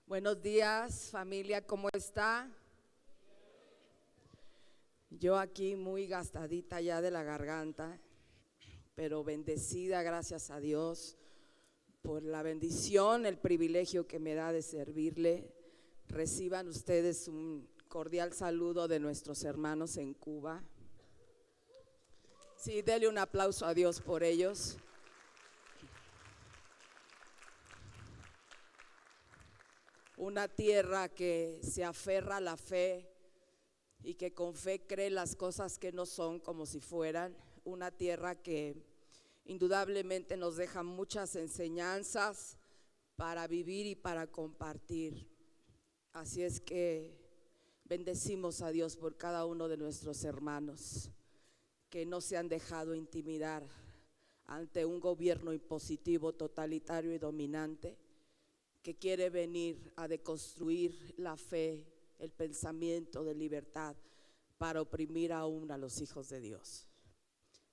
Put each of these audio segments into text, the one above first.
Buenos días, familia, ¿cómo está? Yo aquí muy gastadita ya de la garganta, pero bendecida, gracias a Dios, por la bendición, el privilegio que me da de servirle. Reciban ustedes un cordial saludo de nuestros hermanos en Cuba. Sí, denle un aplauso a Dios por ellos. Una tierra que se aferra a la fe y que con fe cree las cosas que no son como si fueran. Una tierra que indudablemente nos deja muchas enseñanzas para vivir y para compartir. Así es que bendecimos a Dios por cada uno de nuestros hermanos que no se han dejado intimidar ante un gobierno impositivo, totalitario y dominante, que quiere venir a deconstruir la fe, el pensamiento de libertad para oprimir aún a los hijos de Dios.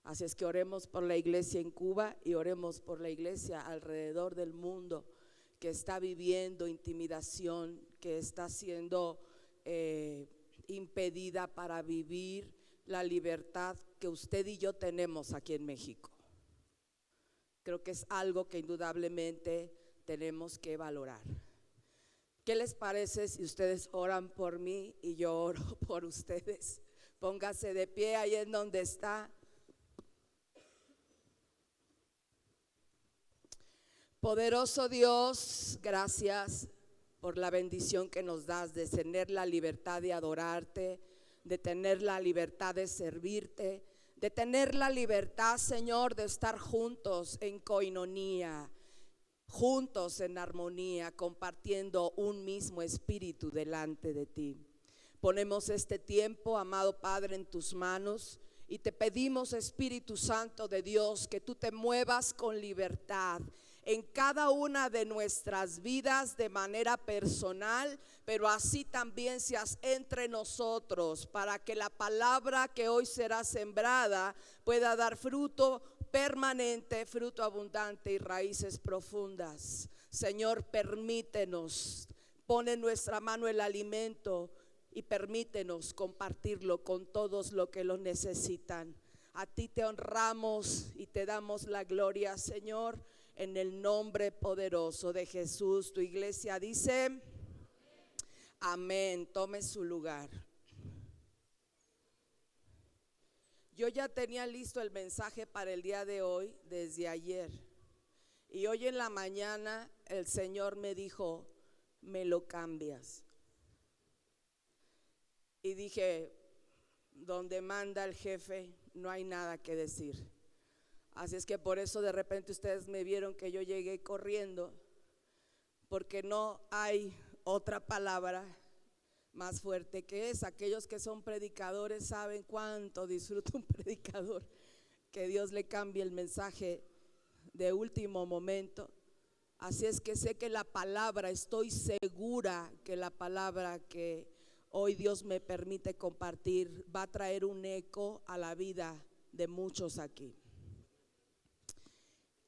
Así es que oremos por la iglesia en Cuba y oremos por la iglesia alrededor del mundo que está viviendo intimidación, que está siendo impedida para vivir la libertad que usted y yo tenemos aquí en México. Creo que es algo que indudablemente tenemos que valorar. ¿Qué les parece si ustedes oran por mí y yo oro por ustedes? Póngase de pie ahí en donde está. Poderoso Dios, gracias por la bendición que nos das de tener la libertad de adorarte, de tener la libertad de servirte, de tener la libertad, Señor, de estar juntos en coinonía, juntos en armonía, compartiendo un mismo espíritu delante de ti. Ponemos este tiempo, amado Padre, en tus manos y te pedimos, Espíritu Santo de Dios, que tú te muevas con libertad en cada una de nuestras vidas de manera personal, pero así también seas entre nosotros, para que la palabra que hoy será sembrada pueda dar fruto permanente, fruto abundante y raíces profundas. Señor, permítenos, pon en nuestra mano el alimento y permítenos compartirlo con todos los que lo necesitan. A ti te honramos y te damos la gloria, Señor, en el nombre poderoso de Jesús. Tu iglesia dice amén. Tome su lugar. Yo ya tenía listo el mensaje para el día de hoy desde ayer, y hoy en la mañana el Señor me dijo: me lo cambias. Y dije: donde manda el jefe no hay nada que decir. Así es que por eso de repente ustedes me vieron que yo llegué corriendo, porque no hay otra palabra más fuerte que esa. Aquellos que son predicadores saben cuánto disfruta un predicador que Dios le cambie el mensaje de último momento. Así es que sé que la palabra, estoy segura que la palabra que hoy Dios me permite compartir va a traer un eco a la vida de muchos aquí.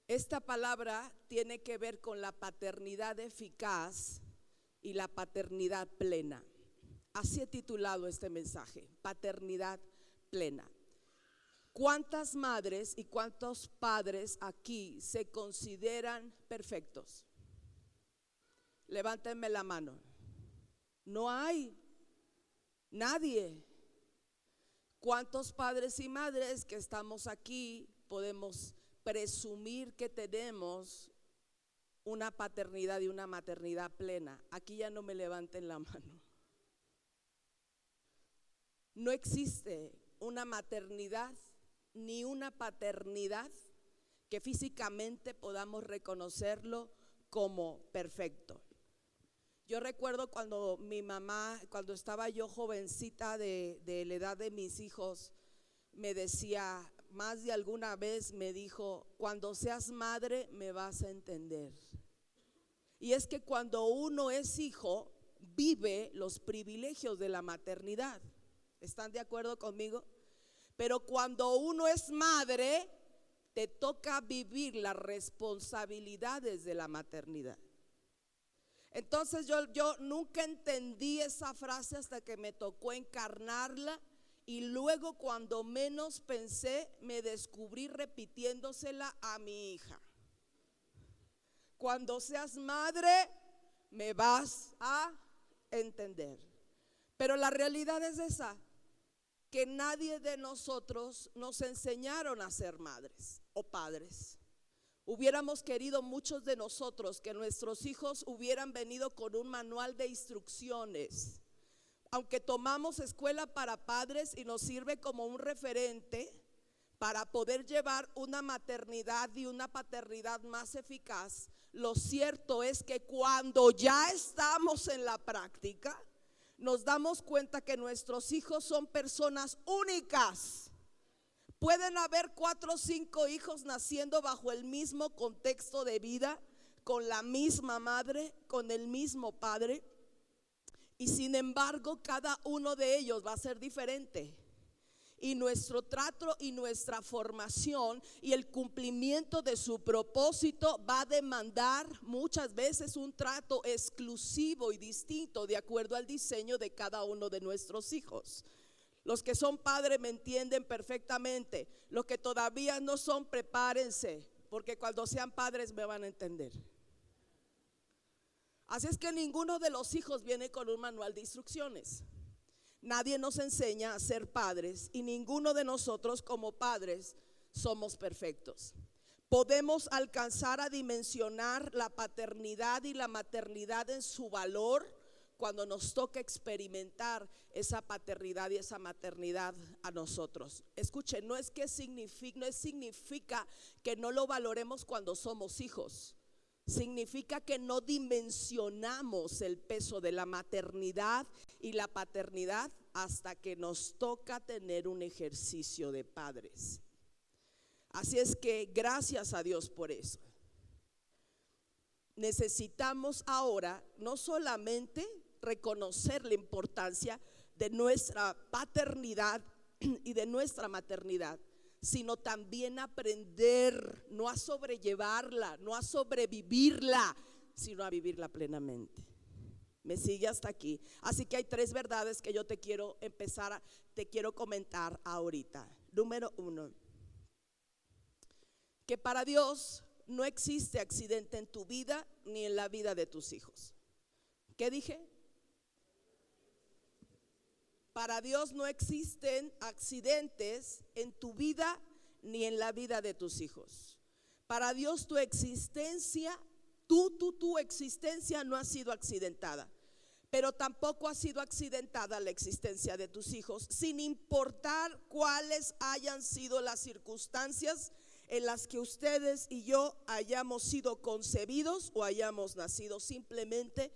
Esta palabra tiene que ver con la paternidad eficaz y la paternidad plena. Así he titulado este mensaje: paternidad plena. ¿Cuántas madres y cuántos padres aquí se consideran perfectos? Levántenme la mano. No hay nadie. ¿Cuántos padres y madres que estamos aquí podemos presumir que tenemos una paternidad y una maternidad plena? Aquí ya no me levanten la mano. No existe una maternidad ni una paternidad que físicamente podamos reconocerlo como perfecto. Yo recuerdo cuando mi mamá, cuando estaba yo jovencita de la edad de mis hijos, me decía, más de alguna vez me dijo: cuando seas madre me vas a entender. Y es que cuando uno es hijo, vive los privilegios de la maternidad. ¿Están de acuerdo conmigo? Pero cuando uno es madre, te toca vivir las responsabilidades de la maternidad. Entonces yo nunca entendí esa frase hasta que me tocó encarnarla, y luego cuando menos pensé me descubrí repitiéndosela a mi hija: cuando seas madre me vas a entender. Pero la realidad es esa, que nadie de nosotros nos enseñaron a ser madres o padres. Hubiéramos querido muchos de nosotros que nuestros hijos hubieran venido con un manual de instrucciones. Aunque tomamos escuela para padres y nos sirve como un referente para poder llevar una maternidad y una paternidad más eficaz, lo cierto es que cuando ya estamos en la práctica, nos damos cuenta que nuestros hijos son personas únicas. Pueden haber 4 o 5 hijos naciendo bajo el mismo contexto de vida, con la misma madre, con el mismo padre, y sin embargo cada uno de ellos va a ser diferente. Y nuestro trato y nuestra formación y el cumplimiento de su propósito va a demandar muchas veces un trato exclusivo y distinto de acuerdo al diseño de cada uno de nuestros hijos. Los que son padres me entienden perfectamente. Los que todavía no son, prepárense, porque cuando sean padres me van a entender. Así es que ninguno de los hijos viene con un manual de instrucciones. Nadie nos enseña a ser padres, y ninguno de nosotros como padres somos perfectos. Podemos alcanzar a dimensionar la paternidad y la maternidad en su valor cuando nos toca experimentar esa paternidad y esa maternidad a nosotros. Escuchen, no significa que no lo valoremos cuando somos hijos. Significa que no dimensionamos el peso de la maternidad y la paternidad hasta que nos toca tener un ejercicio de padres. Así es que gracias a Dios por eso. Necesitamos ahora no solamente reconocer la importancia de nuestra paternidad y de nuestra maternidad, sino también aprender no a sobrellevarla, no a sobrevivirla, sino a vivirla plenamente. ¿Me sigue hasta aquí? Así que hay 3 verdades que yo te quiero comentar ahorita. Número 1, que para Dios no existe accidente en tu vida ni en la vida de tus hijos. ¿Qué dije? Para Dios no existen accidentes en tu vida ni en la vida de tus hijos. Para Dios tu existencia, tu existencia no ha sido accidentada, pero tampoco ha sido accidentada la existencia de tus hijos, sin importar cuáles hayan sido las circunstancias en las que ustedes y yo hayamos sido concebidos o hayamos nacido. Simplemente,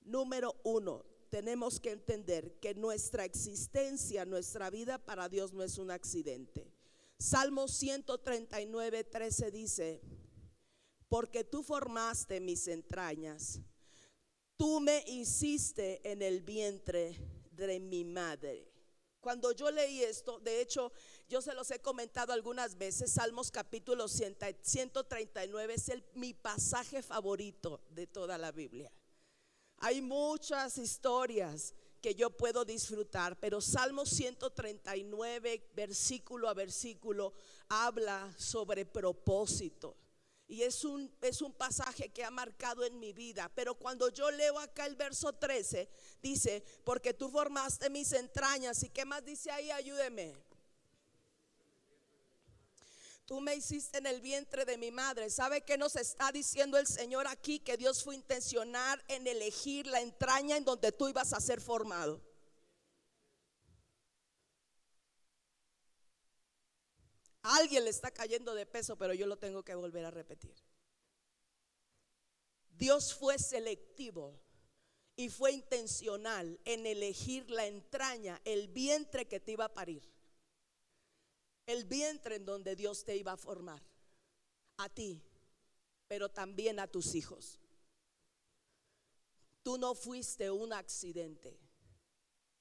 número 1, tenemos que entender que nuestra existencia, nuestra vida para Dios no es un accidente. Salmo 139:13 dice: porque tú formaste mis entrañas, tú me hiciste en el vientre de mi madre. Cuando yo leí esto, de hecho yo se los he comentado algunas veces, Salmos capítulo 139 es mi pasaje favorito de toda la Biblia. Hay muchas historias que yo puedo disfrutar, pero Salmo 139 versículo a versículo habla sobre propósito. Y es un pasaje que ha marcado en mi vida. Pero cuando yo leo acá el verso 13, dice: porque tú formaste mis entrañas. ¿Y qué más dice ahí? Ayúdeme. Tú me hiciste en el vientre de mi madre. ¿Sabe qué nos está diciendo el Señor aquí? Que Dios fue intencional en elegir la entraña en donde tú ibas a ser formado. A alguien le está cayendo de peso, pero yo lo tengo que volver a repetir. Dios fue selectivo y fue intencional en elegir la entraña, el vientre que te iba a parir, el vientre en donde Dios te iba a formar, a ti, pero también a tus hijos. Tú no fuiste un accidente.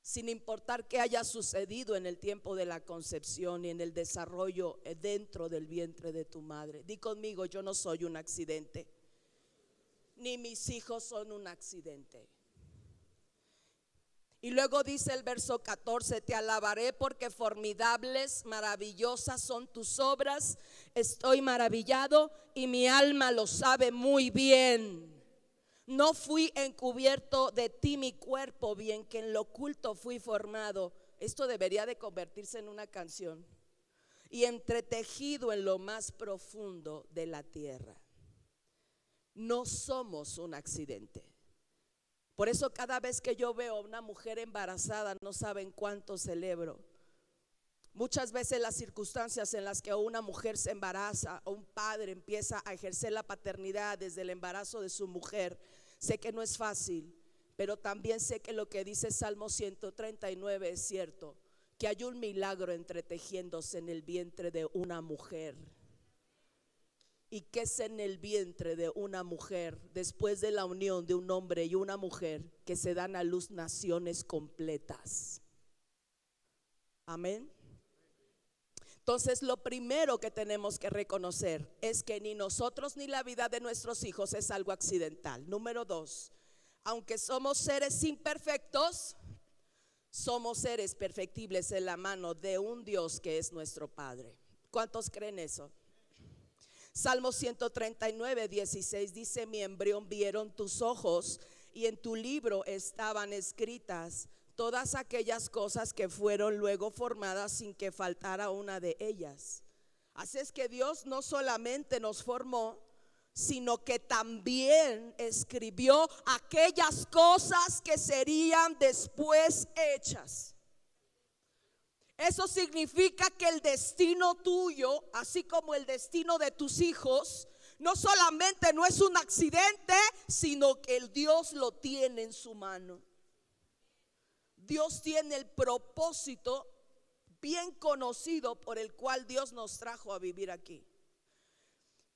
Sin importar qué haya sucedido en el tiempo de la concepción y en el desarrollo dentro del vientre de tu madre. Di conmigo: yo no soy un accidente. ni mis hijos son un accidente. Y luego dice el verso 14: te alabaré porque formidables, maravillosas son tus obras. Estoy maravillado y mi alma lo sabe muy bien. No fui encubierto de ti mi cuerpo, bien que en lo oculto fui formado. Esto debería de convertirse en una canción. Y entretejido en lo más profundo de la tierra. No somos un accidente. Por eso cada vez que yo veo a una mujer embarazada, no saben cuánto celebro. Muchas veces las circunstancias en las que una mujer se embaraza o un padre empieza a ejercer la paternidad desde el embarazo de su mujer, sé que no es fácil, pero también sé que lo que dice Salmo 139 es cierto, que hay un milagro entretejiéndose en el vientre de una mujer. ¿Y qué es en el vientre de una mujer? Después de la unión de un hombre y una mujer, que se dan a luz naciones completas. Amén. Entonces lo primero que tenemos que reconocer es que ni nosotros ni la vida de nuestros hijos es algo accidental. Número 2, aunque somos seres imperfectos, somos seres perfectibles en la mano de un Dios que es nuestro Padre. ¿Cuántos creen eso? Salmo 139, 16 dice: mi embrión vieron tus ojos y en tu libro estaban escritas todas aquellas cosas que fueron luego formadas sin que faltara una de ellas. Así es que Dios no solamente nos formó, sino que también escribió aquellas cosas que serían después hechas. Eso significa que el destino tuyo, así como el destino de tus hijos, no solamente no es un accidente, sino que el Dios lo tiene en su mano. Dios tiene el propósito bien conocido por el cual Dios nos trajo a vivir aquí.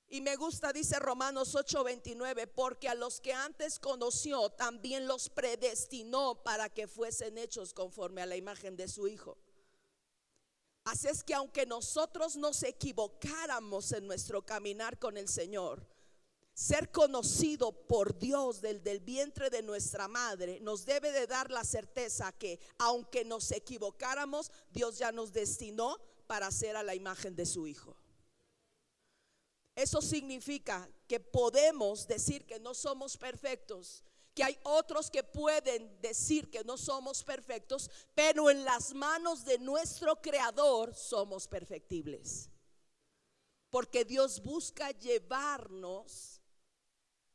Y me gusta, dice Romanos 8:29, porque a los que antes conoció también los predestinó para que fuesen hechos conforme a la imagen de su Hijo. Así es que aunque nosotros nos equivocáramos en nuestro caminar con el Señor, ser conocido por Dios desde el vientre de nuestra madre nos debe de dar la certeza que aunque nos equivocáramos, Dios ya nos destinó para ser a la imagen de su Hijo. Eso significa que podemos decir que no somos perfectos, que hay otros que pueden decir que no somos perfectos, pero en las manos de nuestro Creador somos perfectibles. Porque Dios busca llevarnos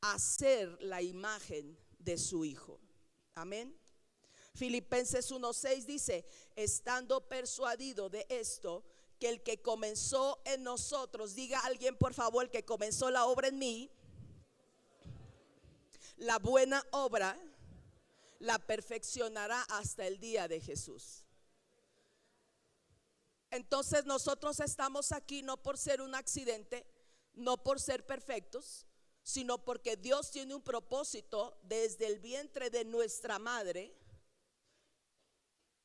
a ser la imagen de su Hijo. Amén. Filipenses 1:6 dice: estando persuadido de esto, que el que comenzó en nosotros, diga alguien por favor, el que comenzó la obra en mí, la buena obra la perfeccionará hasta el día de Jesús. Entonces nosotros estamos aquí no por ser un accidente, no por ser perfectos, sino porque Dios tiene un propósito desde el vientre de nuestra madre.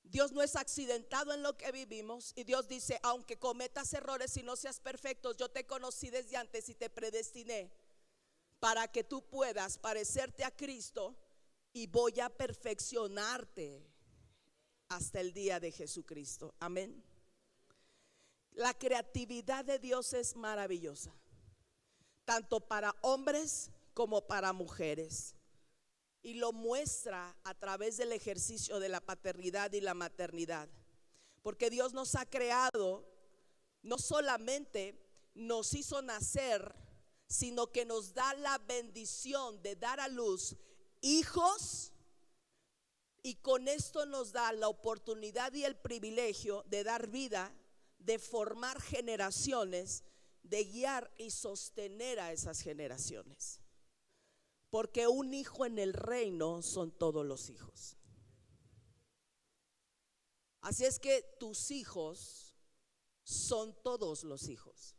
Dios no es accidentado en lo que vivimos, y Dios dice: aunque cometas errores y no seas perfecto, yo te conocí desde antes y te predestiné para que tú puedas parecerte a Cristo, y voy a perfeccionarte hasta el día de Jesucristo. Amén. La creatividad de Dios es maravillosa, tanto para hombres como para mujeres, y lo muestra a través del ejercicio de la paternidad y la maternidad. Porque Dios nos ha creado, no solamente nos hizo nacer, sino que nos da la bendición de dar a luz hijos, y con esto nos da la oportunidad y el privilegio de dar vida, de formar generaciones, de guiar y sostener a esas generaciones. Porque un hijo en el reino son todos los hijos. Así es que tus hijos son todos los hijos.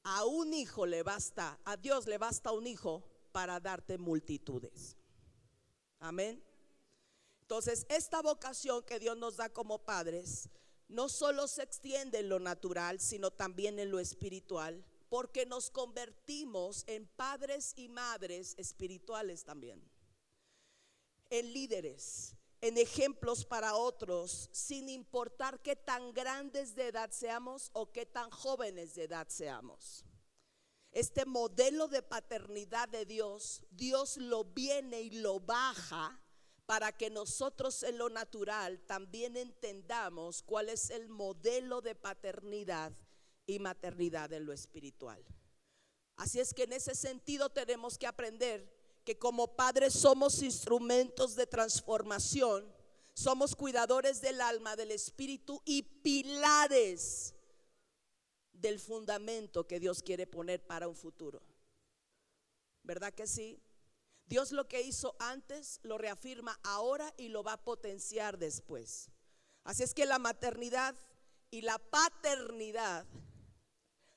A un hijo le basta, a Dios le basta un hijo para darte multitudes. Amén. Entonces, esta vocación que Dios nos da como padres no solo se extiende en lo natural, sino también en lo espiritual, porque nos convertimos en padres y madres espirituales también, en líderes, en ejemplos para otros, sin importar qué tan grandes de edad seamos o qué tan jóvenes de edad seamos. Este modelo de paternidad de Dios, Dios lo viene y lo baja para que nosotros en lo natural también entendamos cuál es el modelo de paternidad y maternidad en lo espiritual. Así es que en ese sentido tenemos que aprender que como padres somos instrumentos de transformación, somos cuidadores del alma, del espíritu y pilares del fundamento que Dios quiere poner para un futuro. ¿Verdad que sí? Dios lo que hizo antes lo reafirma ahora y lo va a potenciar después. Así es que la maternidad y la paternidad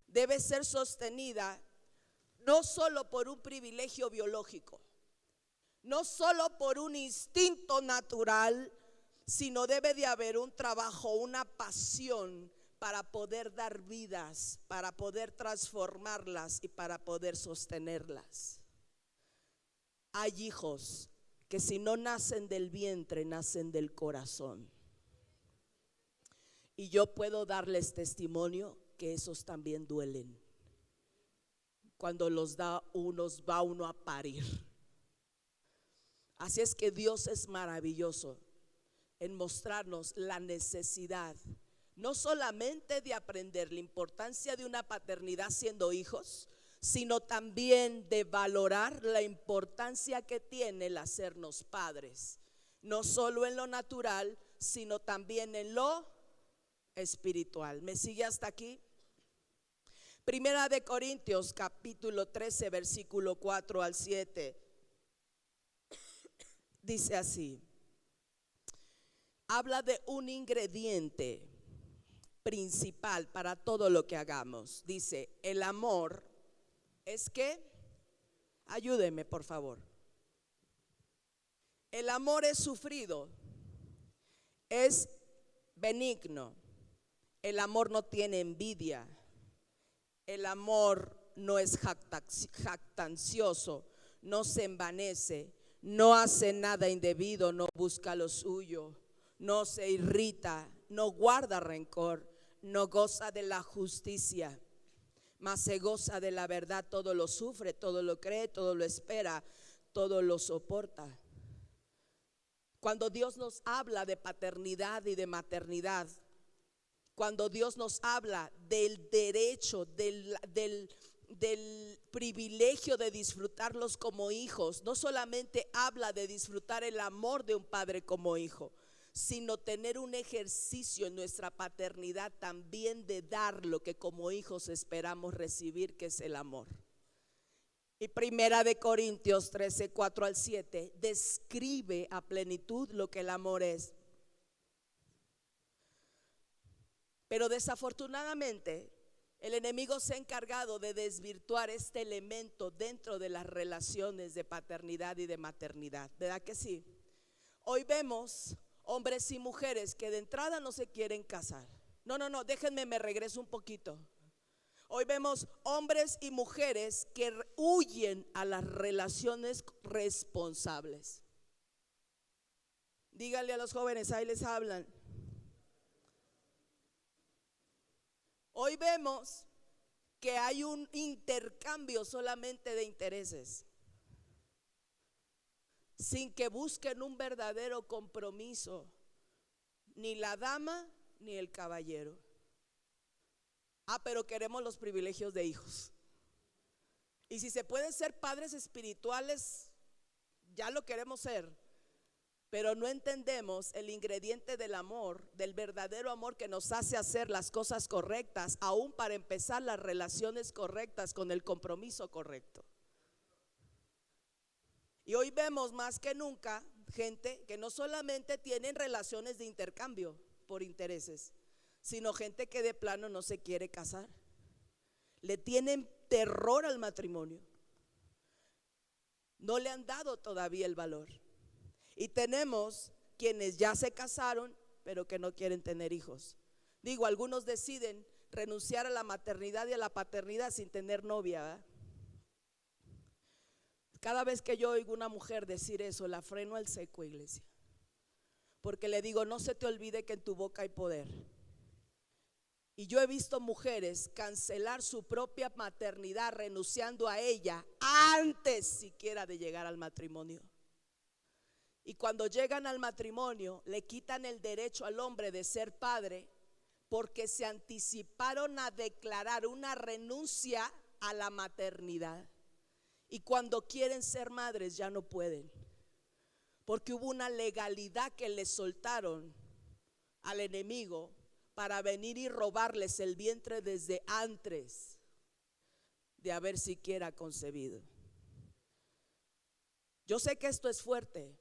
debe ser sostenida no solo por un privilegio biológico, no solo por un instinto natural, sino debe de haber un trabajo, una pasión para poder dar vidas, para poder transformarlas y para poder sostenerlas. Hay hijos que si no nacen del vientre, nacen del corazón. Y yo puedo darles testimonio que esos también duelen. Cuando los da unos, va uno a parir. Así es que Dios es maravilloso en mostrarnos la necesidad, no solamente de aprender la importancia de una paternidad siendo hijos, sino también de valorar la importancia que tiene el hacernos padres, no solo en lo natural, sino también en lo espiritual. ¿Me sigue hasta aquí? Primera de Corintios capítulo 13 versículo 4 al 7 dice así, habla de un ingrediente principal para todo lo que hagamos. Dice, el amor es que, ayúdeme por favor, el amor es sufrido, es benigno, el amor no tiene envidia, el amor no es jactancioso, no se envanece, no hace nada indebido, no busca lo suyo, no se irrita, no guarda rencor, no goza de la justicia, mas se goza de la verdad. Todo lo sufre, todo lo cree, todo lo espera, todo lo soporta. Cuando Dios nos habla de paternidad y de maternidad, cuando Dios nos habla del derecho, del privilegio de disfrutarlos como hijos, no solamente habla de disfrutar el amor de un padre como hijo, sino tener un ejercicio en nuestra paternidad también de dar lo que como hijos esperamos recibir, que es el amor. Y Primera de Corintios 13, 4 al 7 describe a plenitud lo que el amor es. Pero desafortunadamente el enemigo se ha encargado de desvirtuar este elemento dentro de las relaciones de paternidad y de maternidad. ¿Verdad que sí? Hoy vemos hombres y mujeres que de entrada no se quieren casar. No, déjenme, me regreso un poquito. Hoy vemos hombres y mujeres que huyen a las relaciones responsables. Díganle a los jóvenes, ahí les hablan. Hoy vemos que hay un intercambio solamente de intereses, sin que busquen un verdadero compromiso, ni la dama ni el caballero. Pero queremos los privilegios de hijos. Y si se puede ser padres espirituales, ya lo queremos ser. Pero no entendemos el ingrediente del amor, del verdadero amor que nos hace hacer las cosas correctas, aún para empezar las relaciones correctas con el compromiso correcto. Y hoy vemos más que nunca gente que no solamente tienen relaciones de intercambio por intereses, sino gente que de plano no se quiere casar. Le tienen terror al matrimonio. No le han dado todavía el valor. Y tenemos quienes ya se casaron, pero que no quieren tener hijos. Digo, algunos deciden renunciar a la maternidad y a la paternidad sin tener novia, ¿verdad? Cada vez que yo oigo una mujer decir eso, la freno al seco, iglesia, porque le digo, no se te olvide que en tu boca hay poder. Y yo he visto mujeres cancelar su propia maternidad renunciando a ella antes siquiera de llegar al matrimonio. Y cuando llegan al matrimonio le quitan el derecho al hombre de ser padre porque se anticiparon a declarar una renuncia a la maternidad. Y cuando quieren ser madres ya no pueden, porque hubo una legalidad que les soltaron al enemigo para venir y robarles el vientre desde antes de haber siquiera concebido. Yo sé que esto es fuerte,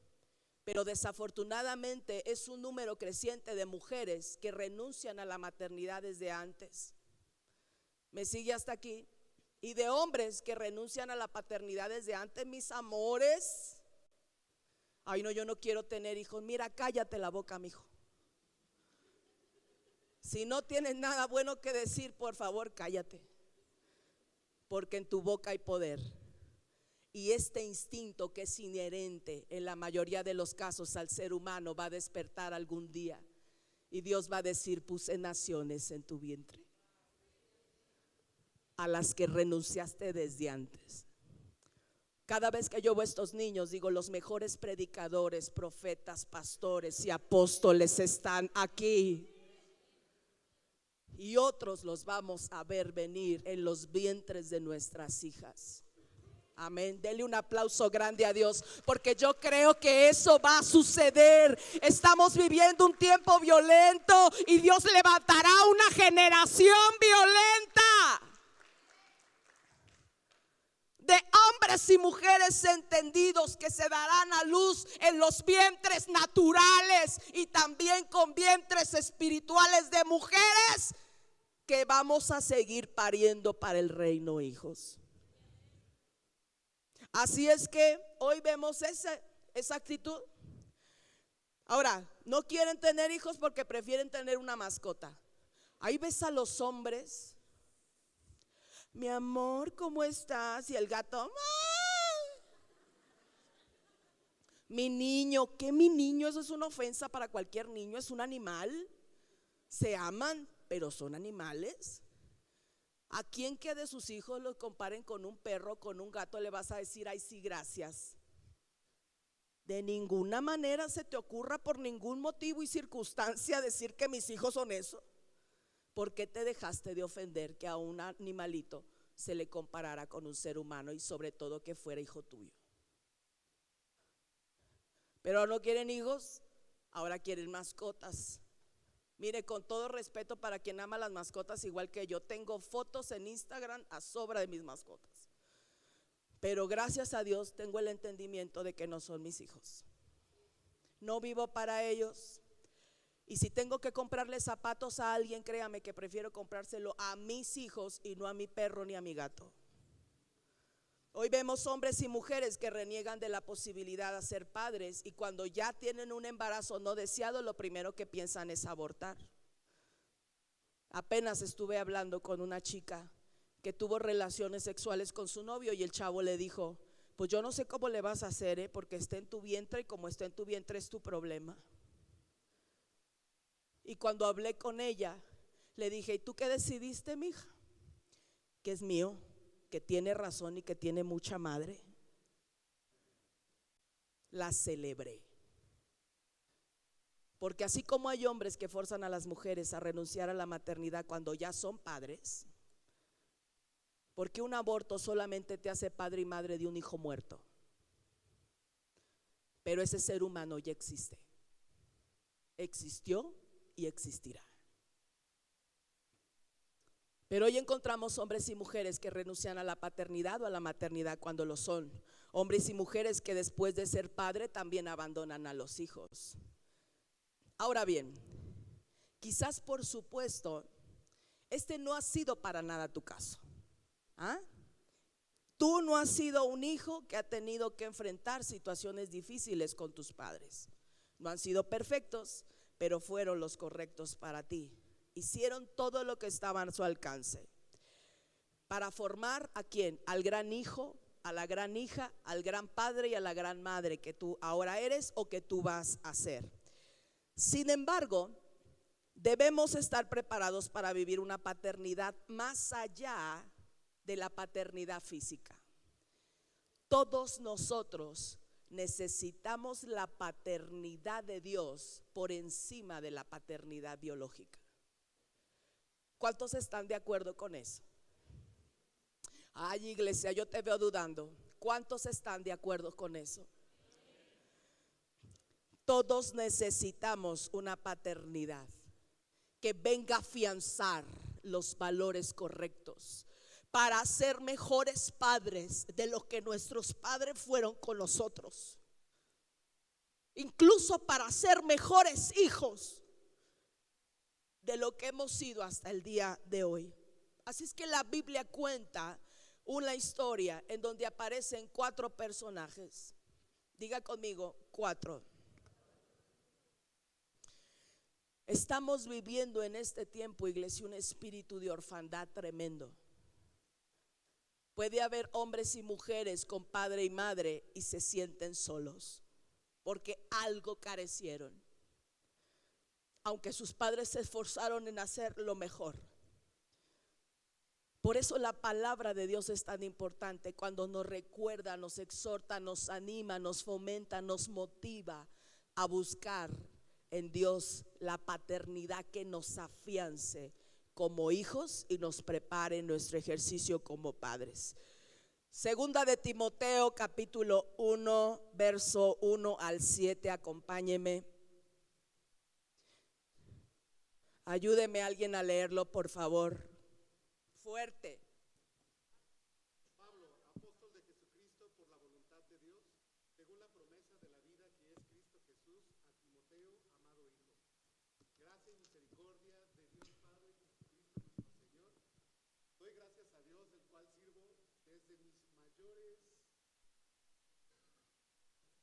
pero desafortunadamente es un número creciente de mujeres que renuncian a la maternidad desde antes. ¿Me sigue hasta aquí? Y de hombres que renuncian a la paternidad desde antes, mis amores. Ay, no, yo no quiero tener hijos. Mira, cállate la boca, mijo. Si no tienes nada bueno que decir, por favor, cállate. Porque en tu boca hay poder. Y este instinto que es inherente en la mayoría de los casos al ser humano va a despertar algún día. Y Dios va a decir, puse naciones en tu vientre, a las que renunciaste desde antes. Cada vez que yo veo a estos niños, digo, los mejores predicadores, profetas, pastores y apóstoles están aquí. Y otros los vamos a ver venir en los vientres de nuestras hijas. Amén. Dele un aplauso grande a Dios, porque yo creo que eso va a suceder. Estamos viviendo un tiempo violento y Dios levantará una generación violenta de hombres y mujeres entendidos que se darán a luz en los vientres naturales y también con vientres espirituales de mujeres que vamos a seguir pariendo para el reino, hijos. Así es que hoy vemos esa actitud. Ahora, no quieren tener hijos porque prefieren tener una mascota. Ahí ves a los hombres, mi amor, ¿cómo estás? Y el gato, ¡ah! Mi niño, ¿qué mi niño? Eso es una ofensa para cualquier niño, es un animal. Se aman, pero son animales. ¿A quién que de sus hijos los comparen con un perro, con un gato, le vas a decir, ay sí, gracias? De ninguna manera se te ocurra por ningún motivo y circunstancia decir que mis hijos son eso. ¿Por qué te dejaste de ofender que a un animalito se le comparara con un ser humano y sobre todo que fuera hijo tuyo? Pero no quieren hijos, ahora quieren mascotas. Mire, con todo respeto para quien ama las mascotas igual que yo, tengo fotos en Instagram a sobra de mis mascotas. Pero gracias a Dios tengo el entendimiento de que no son mis hijos. No vivo para ellos. Y si tengo que comprarle zapatos a alguien, créame que prefiero comprárselo a mis hijos y no a mi perro ni a mi gato. Hoy vemos hombres y mujeres que reniegan de la posibilidad de ser padres y cuando ya tienen un embarazo no deseado, lo primero que piensan es abortar. Apenas estuve hablando con una chica que tuvo relaciones sexuales con su novio y el chavo le dijo, pues yo no sé cómo le vas a hacer, porque está en tu vientre y como está en tu vientre es tu problema. Y cuando hablé con ella, le dije, ¿y tú qué decidiste, mija? Que es mío, que tiene razón y que tiene mucha madre. La celebré. Porque así como hay hombres que forzan a las mujeres a renunciar a la maternidad cuando ya son padres, porque un aborto solamente te hace padre y madre de un hijo muerto, pero ese ser humano ya existe, existió y existirá. Pero hoy encontramos hombres y mujeres que renuncian a la paternidad o a la maternidad cuando lo son. Hombres y mujeres que después de ser padre también abandonan a los hijos. Ahora bien, quizás por supuesto, este no ha sido para nada tu caso. ¿Ah? Tú no has sido un hijo que ha tenido que enfrentar situaciones difíciles con tus padres. No han sido perfectos, pero fueron los correctos para ti Hicieron todo lo que estaba a su alcance para formar ¿a quién? Al gran hijo, a la gran hija, al gran padre y a la gran madre que tú ahora eres o que tú vas a ser. Sin embargo, debemos estar preparados para vivir una paternidad más allá de la paternidad física. Todos nosotros necesitamos la paternidad de Dios por encima de la paternidad biológica. ¿Cuántos están de acuerdo con eso? Ay, iglesia, yo te veo dudando. ¿Cuántos están de acuerdo con eso? Todos necesitamos una paternidad que venga a afianzar los valores correctos para ser mejores padres de lo que nuestros padres fueron con nosotros, incluso para ser mejores hijos de lo que hemos sido hasta el día de hoy. Así es que la Biblia cuenta una historia en donde aparecen 4 personajes. Diga conmigo, 4. Estamos viviendo en este tiempo, iglesia, un espíritu de orfandad tremendo. Puede haber hombres y mujeres con padre y madre y se sienten solos porque algo carecieron, aunque sus padres se esforzaron en hacer lo mejor. Por eso la palabra de Dios es tan importante, cuando nos recuerda, nos exhorta, nos anima, nos fomenta, nos motiva a buscar en Dios la paternidad que nos afiance como hijos y nos prepare en nuestro ejercicio como padres. Segunda de Timoteo capítulo 1 verso 1 al 7, acompáñeme. Ayúdeme alguien a leerlo, por favor. Fuerte. Pablo, apóstol de Jesucristo por la voluntad de Dios, según la promesa de la vida que es Cristo Jesús, a Timoteo, amado hijo. Gracia y misericordia de Dios Padre y Jesucristo nuestro Señor. Doy gracias a Dios, del cual sirvo desde mis mayores,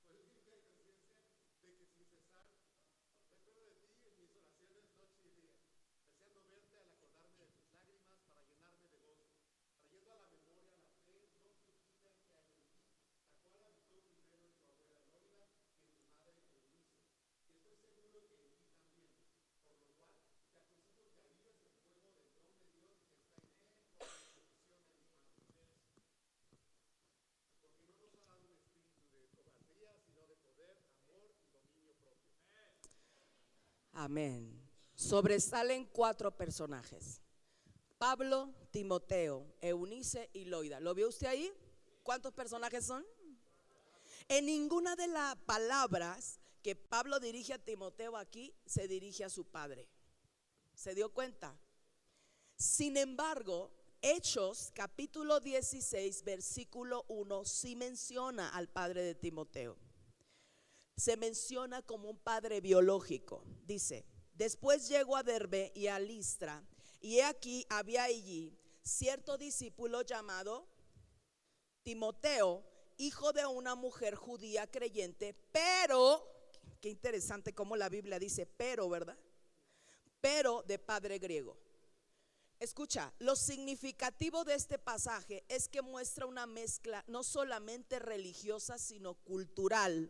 por limpia conciencia de que sin cesar recuerdo de ti en mis oraciones noche y día, deseando verte al acordarme de tus lágrimas para llenarme de gozo, trayendo a la memoria la fe no fingida que hay en mí, la cual habitó primero en tu abuela Loida y en tu madre Eunice, y estoy seguro que en ti también, por lo cual te aconsejo que avives el fuego del don de Dios que está en él por la ejecución de mis manos, porque no nos ha dado un espíritu de cobardía, sino de poder, amor y dominio propio. Amén. Sobresalen 4 personajes: Pablo, Timoteo, Eunice y Loida. ¿Lo vio usted ahí? ¿Cuántos personajes son? En ninguna de las palabras que Pablo dirige a Timoteo aquí se dirige a su padre. ¿Se dio cuenta? Sin embargo, Hechos capítulo 16 versículo 1 sí menciona al padre de Timoteo. Se menciona como un padre biológico. Dice: después llegó a Derbe y a Listra, y he aquí había allí cierto discípulo llamado Timoteo, hijo de una mujer judía creyente, pero, qué interesante cómo la Biblia dice pero, ¿verdad? Pero de padre griego. Escucha, lo significativo de este pasaje es que muestra una mezcla no solamente religiosa, sino cultural,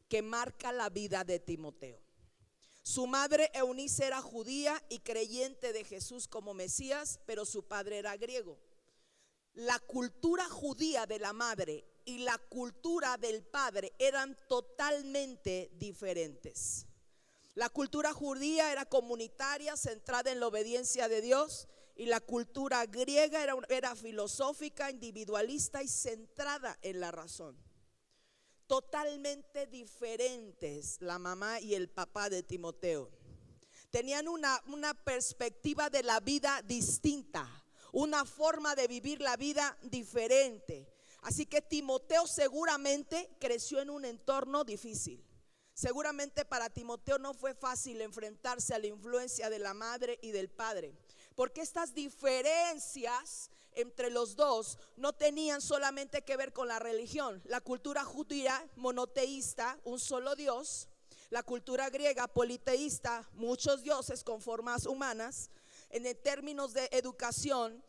que marca la vida de Timoteo. Su madre Eunice era judía y creyente de Jesús como Mesías, pero su padre era griego. La cultura judía de la madre y la cultura del padre eran totalmente diferentes. La cultura judía era comunitaria, centrada en la obediencia de Dios, y la cultura griega era filosófica, individualista y centrada en la razón. Totalmente diferentes la mamá y el papá de Timoteo. Tenían una perspectiva de la vida distinta, una forma de vivir la vida diferente. Así que Timoteo seguramente creció en un entorno difícil. Seguramente para Timoteo no fue fácil enfrentarse a la influencia de la madre y del padre, porque estas diferencias entre los dos no tenían solamente que ver con la religión. La cultura judía monoteísta, un solo Dios; la cultura griega politeísta, muchos dioses con formas humanas; En el términos de educación,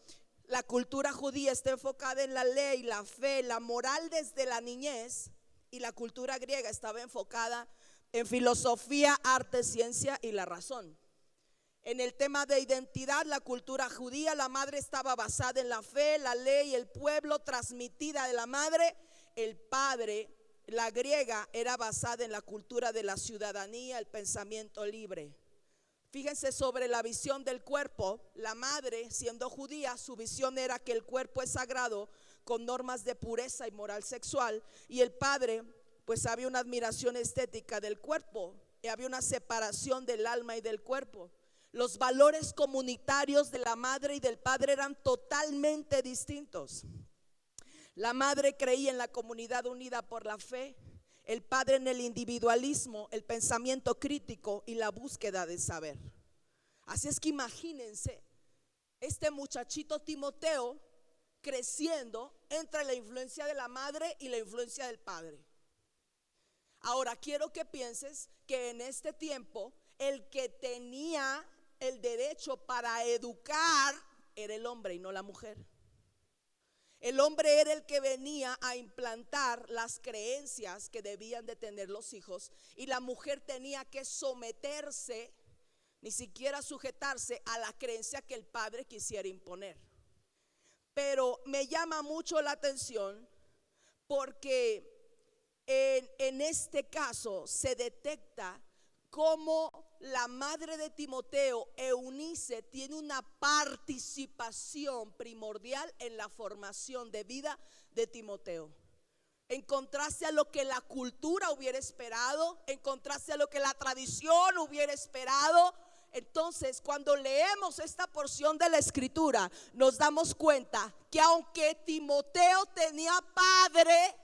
la cultura judía está enfocada en la ley, la fe, la moral desde la niñez, y la cultura griega estaba enfocada en filosofía, arte, ciencia y la razón. En el tema de identidad, la cultura judía, la madre estaba basada en la fe, la ley, el pueblo transmitida de la madre. El padre, la griega, era basada en la cultura de la ciudadanía, el pensamiento libre. Fíjense sobre la visión del cuerpo. La madre, siendo judía, su visión era que el cuerpo es sagrado, con normas de pureza y moral sexual. Y el padre, pues había una admiración estética del cuerpo, y había una separación del alma y del cuerpo. Los valores comunitarios de la madre y del padre eran totalmente distintos. La madre creía en la comunidad unida por la fe, el padre en el individualismo, el pensamiento crítico y la búsqueda de saber. Así es que imagínense este muchachito Timoteo creciendo entre la influencia de la madre y la influencia del padre. Ahora quiero que pienses que en este tiempo el que tenía el derecho para educar era el hombre y no la mujer. El hombre era el que venía a implantar las creencias que debían de tener los hijos, y la mujer tenía que someterse, ni siquiera sujetarse a la creencia que el padre quisiera imponer. Pero me llama mucho la atención porque en este caso se detecta cómo la madre de Timoteo, Eunice, tiene una participación primordial en la formación de vida de Timoteo. En contraste a lo que la cultura hubiera esperado, en contraste a lo que la tradición hubiera esperado. Entonces, cuando leemos esta porción de la escritura, nos damos cuenta que aunque Timoteo tenía padre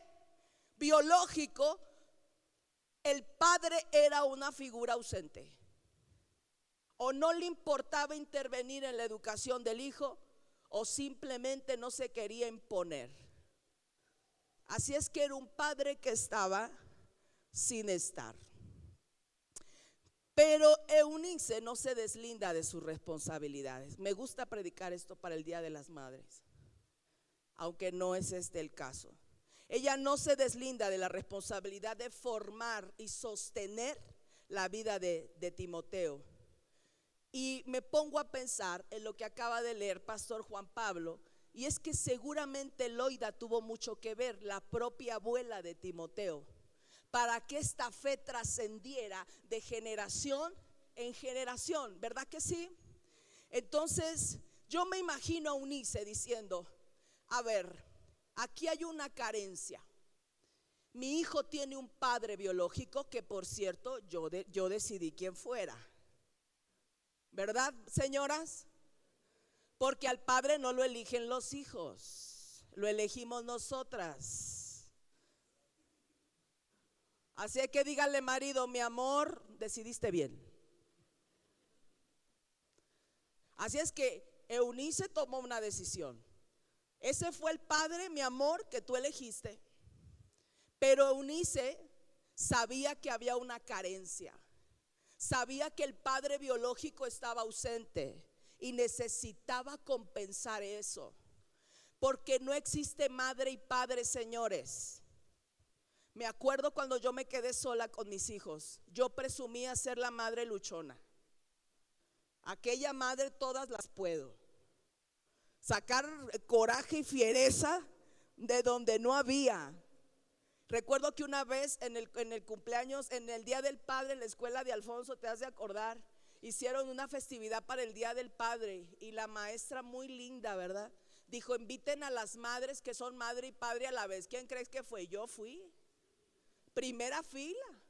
biológico, el padre era una figura ausente. O no le importaba intervenir en la educación del hijo, o simplemente no se quería imponer. Así es que era un padre que estaba sin estar. Pero Eunice no se deslinda de sus responsabilidades. Me gusta predicar esto para el Día de las Madres, aunque no es este el caso. Ella no se deslinda de la responsabilidad de formar y sostener la vida de Timoteo. Y me pongo a pensar en lo que acaba de leer Pastor Juan Pablo, y es que seguramente Loida tuvo mucho que ver, la propia abuela de Timoteo, para que esta fe trascendiera de generación en generación, ¿verdad que sí? Entonces yo me imagino a Eunice diciendo: a ver, aquí hay una carencia. Mi hijo tiene un padre biológico que, por cierto, yo decidí quién fuera, ¿verdad, señoras? Porque al padre no lo eligen los hijos, lo elegimos nosotras. Así que dígale, marido: mi amor, decidiste bien. Así es que Eunice tomó una decisión. Ese fue el padre, mi amor, que tú elegiste. Pero Eunice sabía que había una carencia. Sabía que el padre biológico estaba ausente y necesitaba compensar eso. Porque no existe madre y padre, señores. Me acuerdo cuando yo me quedé sola con mis hijos, yo presumía ser la madre luchona. Aquella madre todas las puedo. Sacar coraje y fiereza de donde no había. Recuerdo que una vez en el cumpleaños, en el Día del Padre, en la escuela de Alfonso, te has de acordar, hicieron una festividad para el Día del Padre, y la maestra, muy linda, ¿verdad?, dijo: inviten a las madres que son madre y padre a la vez. ¿Quién crees que fue? Yo fui primera fila.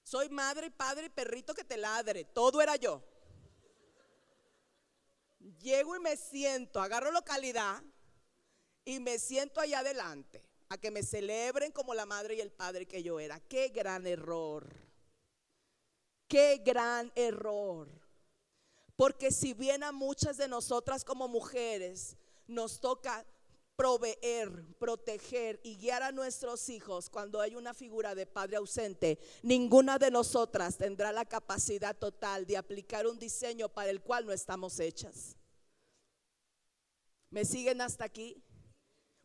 Soy madre y padre y perrito que te ladre, todo era yo. Llego y me siento, agarro localidad y me siento allá adelante a que me celebren como la madre y el padre que yo era. Qué gran error, qué gran error. Porque si bien a muchas de nosotras como mujeres nos toca proveer, proteger y guiar a nuestros hijos cuando hay una figura de padre ausente, ninguna de nosotras tendrá la capacidad total de aplicar un diseño para el cual no estamos hechas. ¿Me siguen hasta aquí?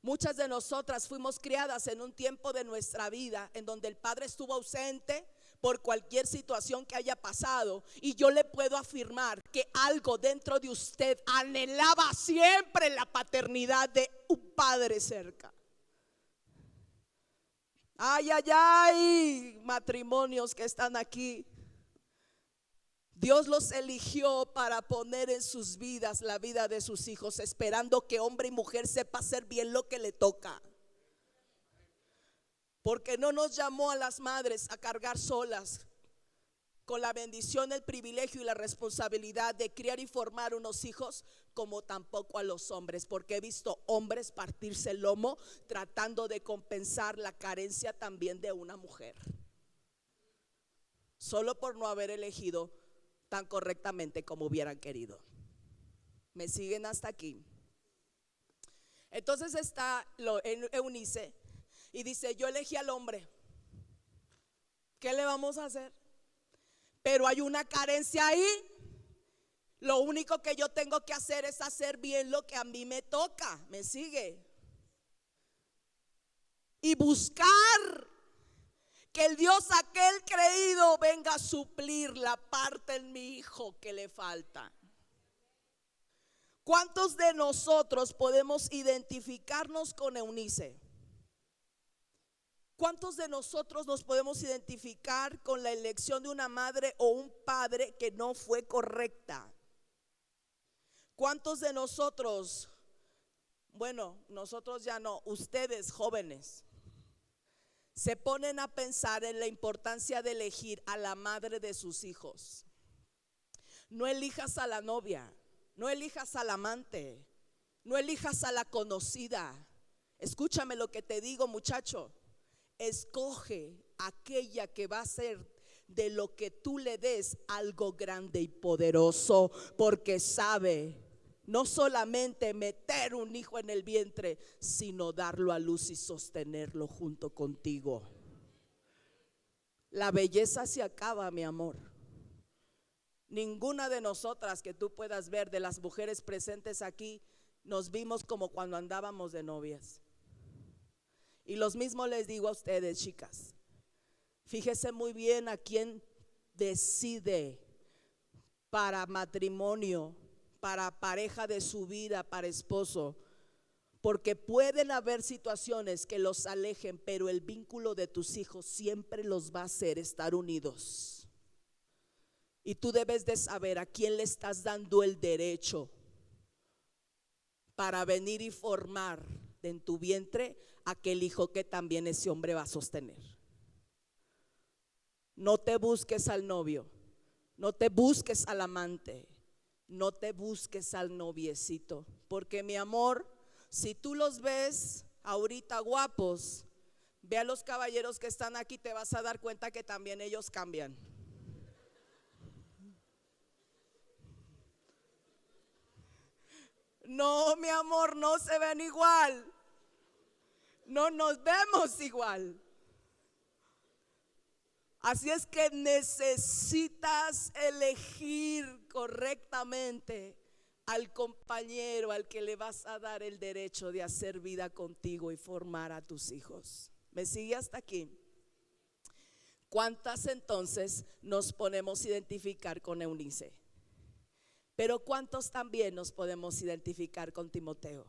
Muchas de nosotras fuimos criadas en un tiempo de nuestra vida en donde el padre estuvo ausente por cualquier situación que haya pasado, y yo le puedo afirmar que algo dentro de usted anhelaba siempre la paternidad de un padre cerca. Ay, ay, ay, matrimonios que están aquí, Dios los eligió para poner en sus vidas la vida de sus hijos, esperando que hombre y mujer sepa hacer bien lo que le toca. Porque no nos llamó a las madres a cargar solas con la bendición, el privilegio y la responsabilidad de criar y formar unos hijos, como tampoco a los hombres, porque he visto hombres partirse el lomo tratando de compensar la carencia también de una mujer, solo por no haber elegido tan correctamente como hubieran querido. ¿Me siguen hasta aquí? Entonces está Eunice y dice: yo elegí al hombre, ¿qué le vamos a hacer? Pero hay una carencia ahí. Lo único que yo tengo que hacer es hacer bien lo que a mí me toca. ¿Me sigue? Y buscar que el Dios aquel creído venga a suplir la parte en mi hijo que le falta. ¿Cuántos de nosotros podemos identificarnos con Eunice? ¿Cuántos de nosotros nos podemos identificar con la elección de una madre o un padre que no fue correcta? ¿Cuántos de nosotros, bueno, nosotros ya no, ustedes jóvenes, se ponen a pensar en la importancia de elegir a la madre de sus hijos? No elijas a la novia, no elijas al amante, no elijas a la conocida. Escúchame lo que te digo, muchacho. Escoge aquella que va a ser de lo que tú le des algo grande y poderoso, porque sabe no solamente meter un hijo en el vientre, sino darlo a luz y sostenerlo junto contigo. La belleza se acaba, mi amor. Ninguna de nosotras que tú puedas ver, de las mujeres presentes aquí, nos vimos como cuando andábamos de novias. Y los mismos les digo a ustedes, chicas, fíjese muy bien a quién decide para matrimonio, para pareja de su vida, para esposo, porque pueden haber situaciones que los alejen, pero el vínculo de tus hijos siempre los va a hacer estar unidos. Y tú debes de saber a quién le estás dando el derecho para venir y formar en tu vientre aquel hijo que también ese hombre va a sostener. No te busques al novio, no te busques al amante, no te busques al noviecito, porque mi amor, si tú los ves ahorita guapos, ve a los caballeros que están aquí, te vas a dar cuenta que también ellos cambian. No, mi amor, no se ven igual. No nos vemos igual. Así es que necesitas elegir correctamente al compañero al que le vas a dar el derecho de hacer vida contigo y formar a tus hijos. ¿Me sigue hasta aquí? ¿Cuántas entonces nos podemos identificar con Eunice? Pero ¿cuántos también nos podemos identificar con Timoteo?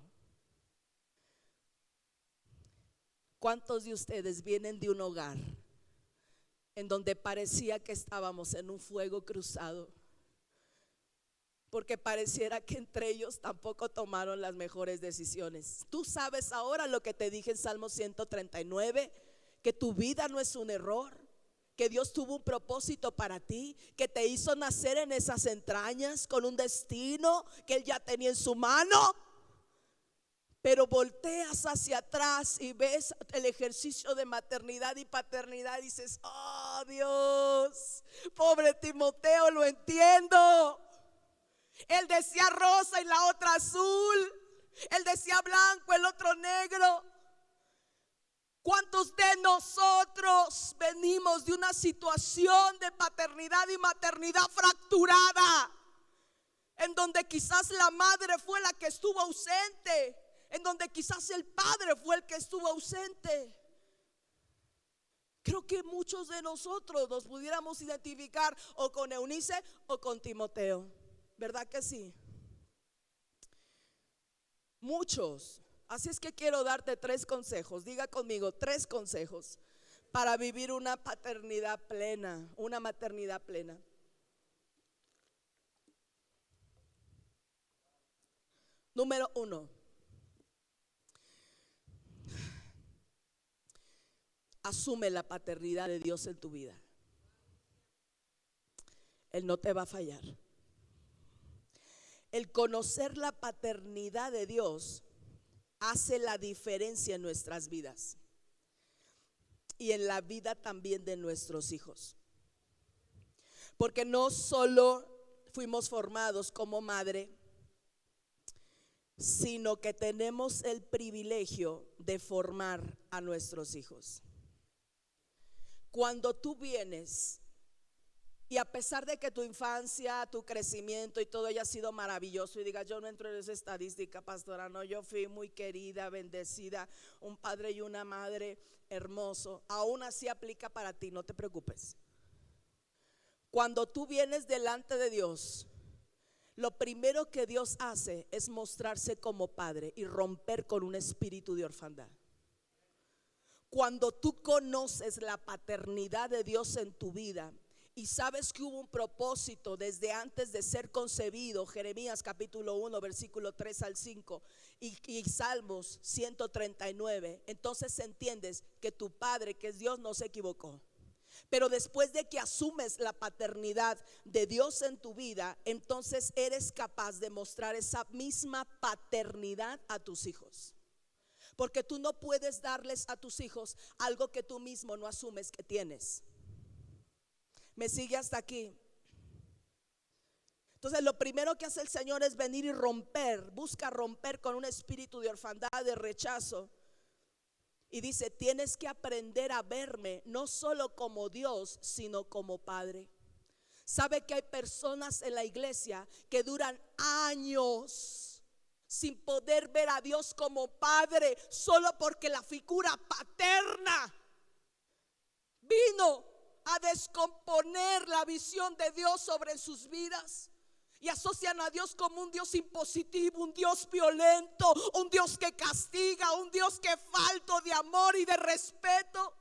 ¿Cuántos de ustedes vienen de un hogar en donde parecía que estábamos en un fuego cruzado? Porque pareciera que entre ellos tampoco tomaron las mejores decisiones. Tú sabes ahora lo que te dije en Salmo 139, que tu vida no es un error, que Dios tuvo un propósito para ti, que te hizo nacer en esas entrañas con un destino que Él ya tenía en su mano. Pero volteas hacia atrás y ves el ejercicio de maternidad y paternidad y dices: oh Dios, pobre Timoteo, lo entiendo. Él decía rosa y la otra azul, Él decía blanco, el otro negro. ¿Cuántos de nosotros venimos de una situación de paternidad y maternidad fracturada? En donde quizás la madre fue la que estuvo ausente, en donde quizás el padre fue el que estuvo ausente. Creo que muchos de nosotros nos pudiéramos identificar o con Eunice o con Timoteo, ¿verdad que sí? Muchos. Así es que quiero darte 3 consejos. Diga conmigo, 3 consejos para vivir una paternidad plena, una maternidad plena. Número 1. Asume la paternidad de Dios en tu vida. Él no te va a fallar. El conocer la paternidad de Dios hace la diferencia en nuestras vidas y en la vida también de nuestros hijos. Porque no solo fuimos formados como madre, sino que tenemos el privilegio de formar a nuestros hijos. Cuando tú vienes y a pesar de que tu infancia, tu crecimiento y todo haya sido maravilloso y digas, yo no entro en esa estadística, pastora, no, yo fui muy querida, bendecida, un padre y una madre hermoso, aún así aplica para ti, no te preocupes. Cuando tú vienes delante de Dios, lo primero que Dios hace es mostrarse como padre y romper con un espíritu de orfandad. Cuando tú conoces la paternidad de Dios en tu vida y sabes que hubo un propósito desde antes de ser concebido, Jeremías capítulo 1 versículo 3 al 5 y Salmos 139, entonces entiendes que tu Padre, que es Dios, no se equivocó. Pero después de que asumes la paternidad de Dios en tu vida, entonces eres capaz de mostrar esa misma paternidad a tus hijos. Porque tú no puedes darles a tus hijos algo que tú mismo no asumes que tienes. ¿Me sigue hasta aquí? Entonces lo primero que hace el Señor es venir y romper, busca romper con un espíritu de orfandad, de rechazo. Y dice, tienes que aprender a verme no solo como Dios, sino como Padre. ¿Sabe que hay personas en la iglesia que duran años sin poder ver a Dios como Padre, solo porque la figura paterna vino a descomponer la visión de Dios sobre sus vidas? Y asocian a Dios como un Dios impositivo, un Dios violento, un Dios que castiga, un Dios que falto de amor y de respeto.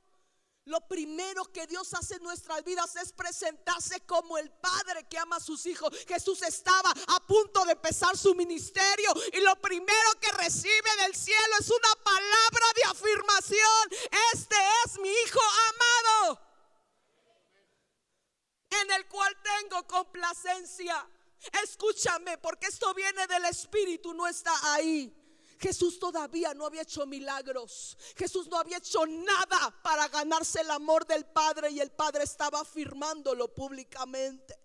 Lo primero que Dios hace en nuestras vidas es presentarse como el Padre que ama a sus hijos. Jesús estaba a punto de empezar su ministerio y lo primero que recibe del cielo es una palabra de afirmación: este es mi Hijo amado, en el cual tengo complacencia. Escúchame, porque esto viene del Espíritu, no está ahí. Jesús todavía no había hecho milagros. Jesús no había hecho nada para ganarse el amor del Padre, y el Padre estaba afirmándolo públicamente.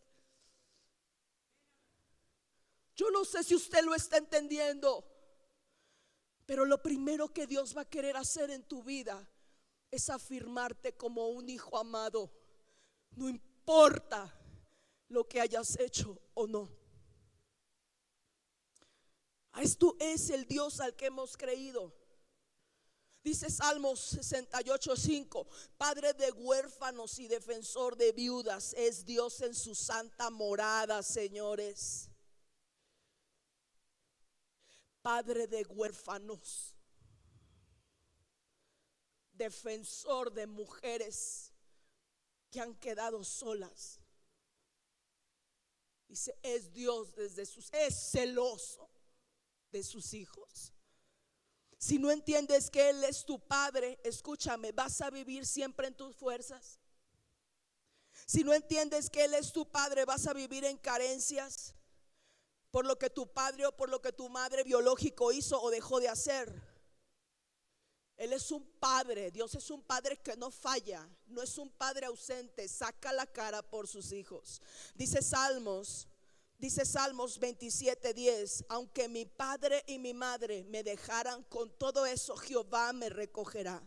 Yo no sé si usted lo está entendiendo, pero lo primero que Dios va a querer hacer en tu vida es afirmarte como un hijo amado. No importa lo que hayas hecho o no. Esto es el Dios al que hemos creído. Dice Salmos 68:5, Padre de huérfanos y defensor de viudas es Dios en su santa morada, señores. Padre de huérfanos, defensor de mujeres que han quedado solas. Dice, es Dios es celoso de sus hijos. Si no entiendes que Él es tu Padre, escúchame, vas a vivir siempre en tus fuerzas. Si no entiendes que Él es tu Padre, vas a vivir en carencias por lo que tu padre o por lo que tu madre biológico hizo o dejó de hacer. Él es un Padre, Dios es un Padre que no falla, no es un Padre ausente, saca la cara por sus hijos. Dice Salmos Dice Salmos 27:10, aunque mi padre y mi madre me dejaran, con todo eso Jehová me recogerá.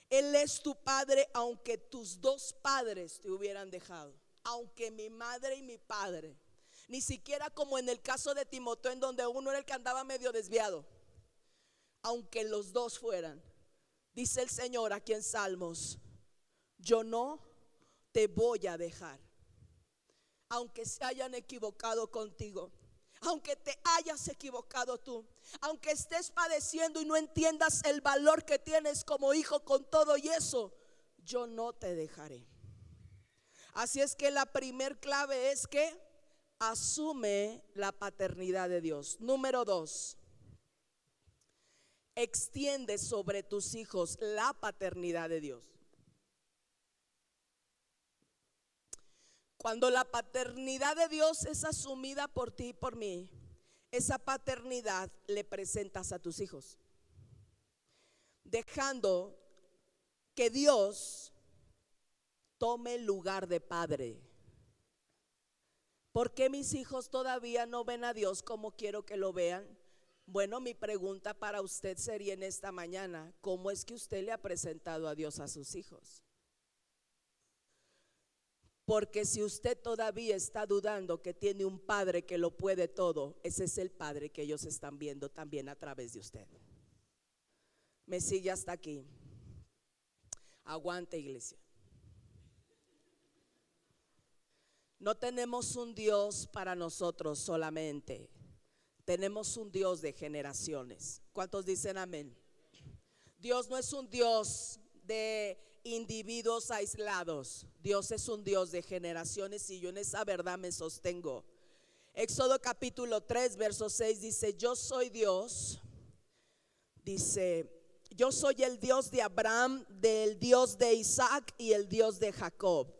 Él es tu padre aunque tus dos padres te hubieran dejado. Aunque mi madre y mi padre. Ni siquiera como en el caso de Timoteo, en donde uno era el que andaba medio desviado. Aunque los dos fueran, dice el Señor aquí en Salmos, yo no te voy a dejar. Aunque se hayan equivocado contigo, aunque te hayas equivocado tú, aunque estés padeciendo y no entiendas el valor que tienes como hijo, con todo y eso, yo no te dejaré. Así es que la primer clave es que asume la paternidad de Dios. Número 2, extiende sobre tus hijos la paternidad de Dios. Cuando la paternidad de Dios es asumida por ti y por mí, esa paternidad le presentas a tus hijos, dejando que Dios tome el lugar de padre. ¿Por qué mis hijos todavía no ven a Dios como quiero que lo vean? Bueno, mi pregunta para usted sería en esta mañana, ¿cómo es que usted le ha presentado a Dios a sus hijos? Porque si usted todavía está dudando que tiene un padre que lo puede todo, ese es el padre que ellos están viendo también a través de usted. ¿Me sigue hasta aquí? Aguante, iglesia. No tenemos un Dios para nosotros solamente. Tenemos un Dios de generaciones. ¿Cuántos dicen amén? Dios no es un Dios de individuos aislados. Dios es un Dios de generaciones y yo en esa verdad me sostengo. Éxodo capítulo 3 verso 6 dice, yo soy Dios. Dice, yo soy el Dios de Abraham, del Dios de Isaac y el Dios de Jacob.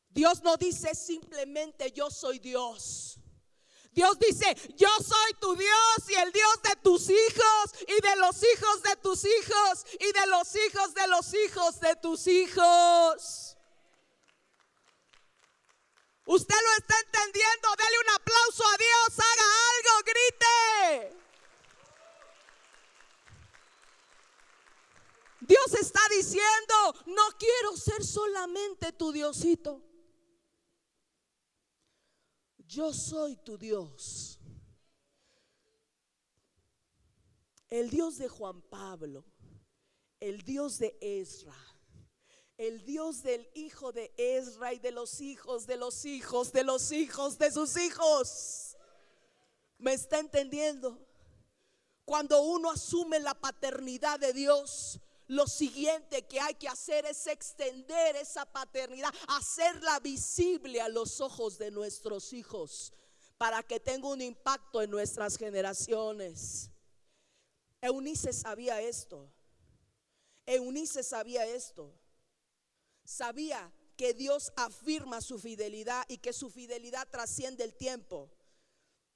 Dios no dice simplemente yo soy Dios. Dios dice, yo soy tu Dios y el Dios de tus hijos y de los hijos de tus hijos y de los hijos de los hijos de tus hijos. Usted lo está entendiendo, dele un aplauso a Dios, haga algo, grite. Dios está diciendo, no quiero ser solamente tu Diosito. Yo soy tu Dios. El Dios de Juan Pablo, el Dios de Ezra, el Dios del hijo de Ezra y de los hijos de los hijos de los hijos de sus hijos. ¿Me está entendiendo? Cuando uno asume la paternidad de Dios, lo siguiente que hay que hacer es extender esa paternidad, hacerla visible a los ojos de nuestros hijos, para que tenga un impacto en nuestras generaciones. Eunice sabía esto. Eunice sabía esto. Sabía que Dios afirma su fidelidad y que su fidelidad trasciende el tiempo.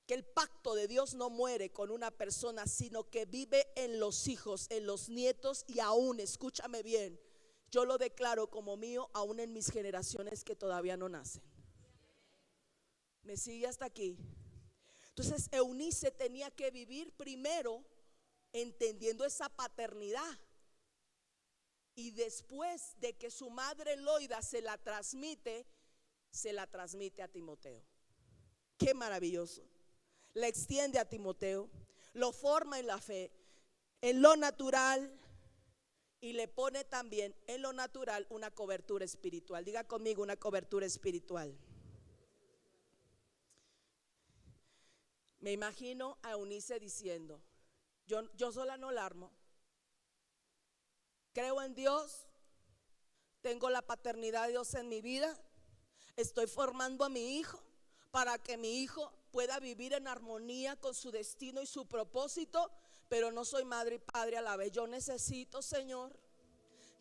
Que el pacto de Dios no muere con una persona, sino que vive en los hijos, en los nietos y aún, escúchame bien, yo lo declaro como mío aún en mis generaciones que todavía no nacen. ¿Me sigue hasta aquí? Entonces Eunice tenía que vivir primero entendiendo esa paternidad, y después de que su madre Loida se la transmite a Timoteo. Qué maravilloso. La extiende a Timoteo, lo forma en la fe, en lo natural, y le pone también en lo natural una cobertura espiritual. Diga conmigo, una cobertura espiritual. Me imagino a Eunice diciendo, yo sola no la armo. Creo en Dios, tengo la paternidad de Dios en mi vida, estoy formando a mi hijo para que mi hijo pueda vivir en armonía con su destino y su propósito, pero no soy madre y padre a la vez. Yo necesito, Señor,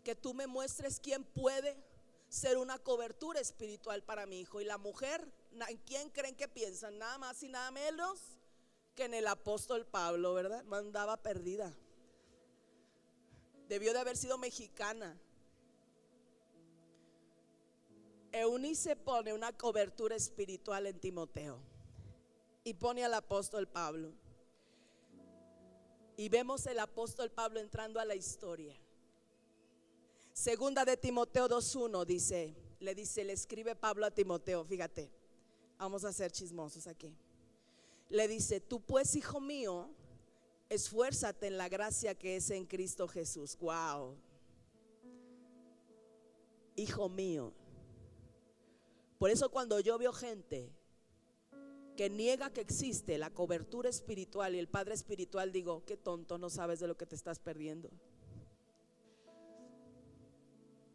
que tú me muestres quién puede ser una cobertura espiritual para mi hijo. Y la mujer, ¿en quién creen que piensan? Nada más y nada menos que en el apóstol Pablo, ¿verdad? No andaba perdida. Debió de haber sido mexicana. Eunice pone una cobertura espiritual en Timoteo y pone al apóstol Pablo. Y vemos el apóstol Pablo entrando a la historia. Segunda de Timoteo 2:1 le escribe Pablo a Timoteo, fíjate, vamos a ser chismosos aquí. Le dice: tú pues, hijo mío, esfuérzate en la gracia que es en Cristo Jesús. Wow. Hijo mío. Por eso cuando yo veo gente que niega que existe la cobertura espiritual y el Padre espiritual, digo: qué tonto, no sabes de lo que te estás perdiendo.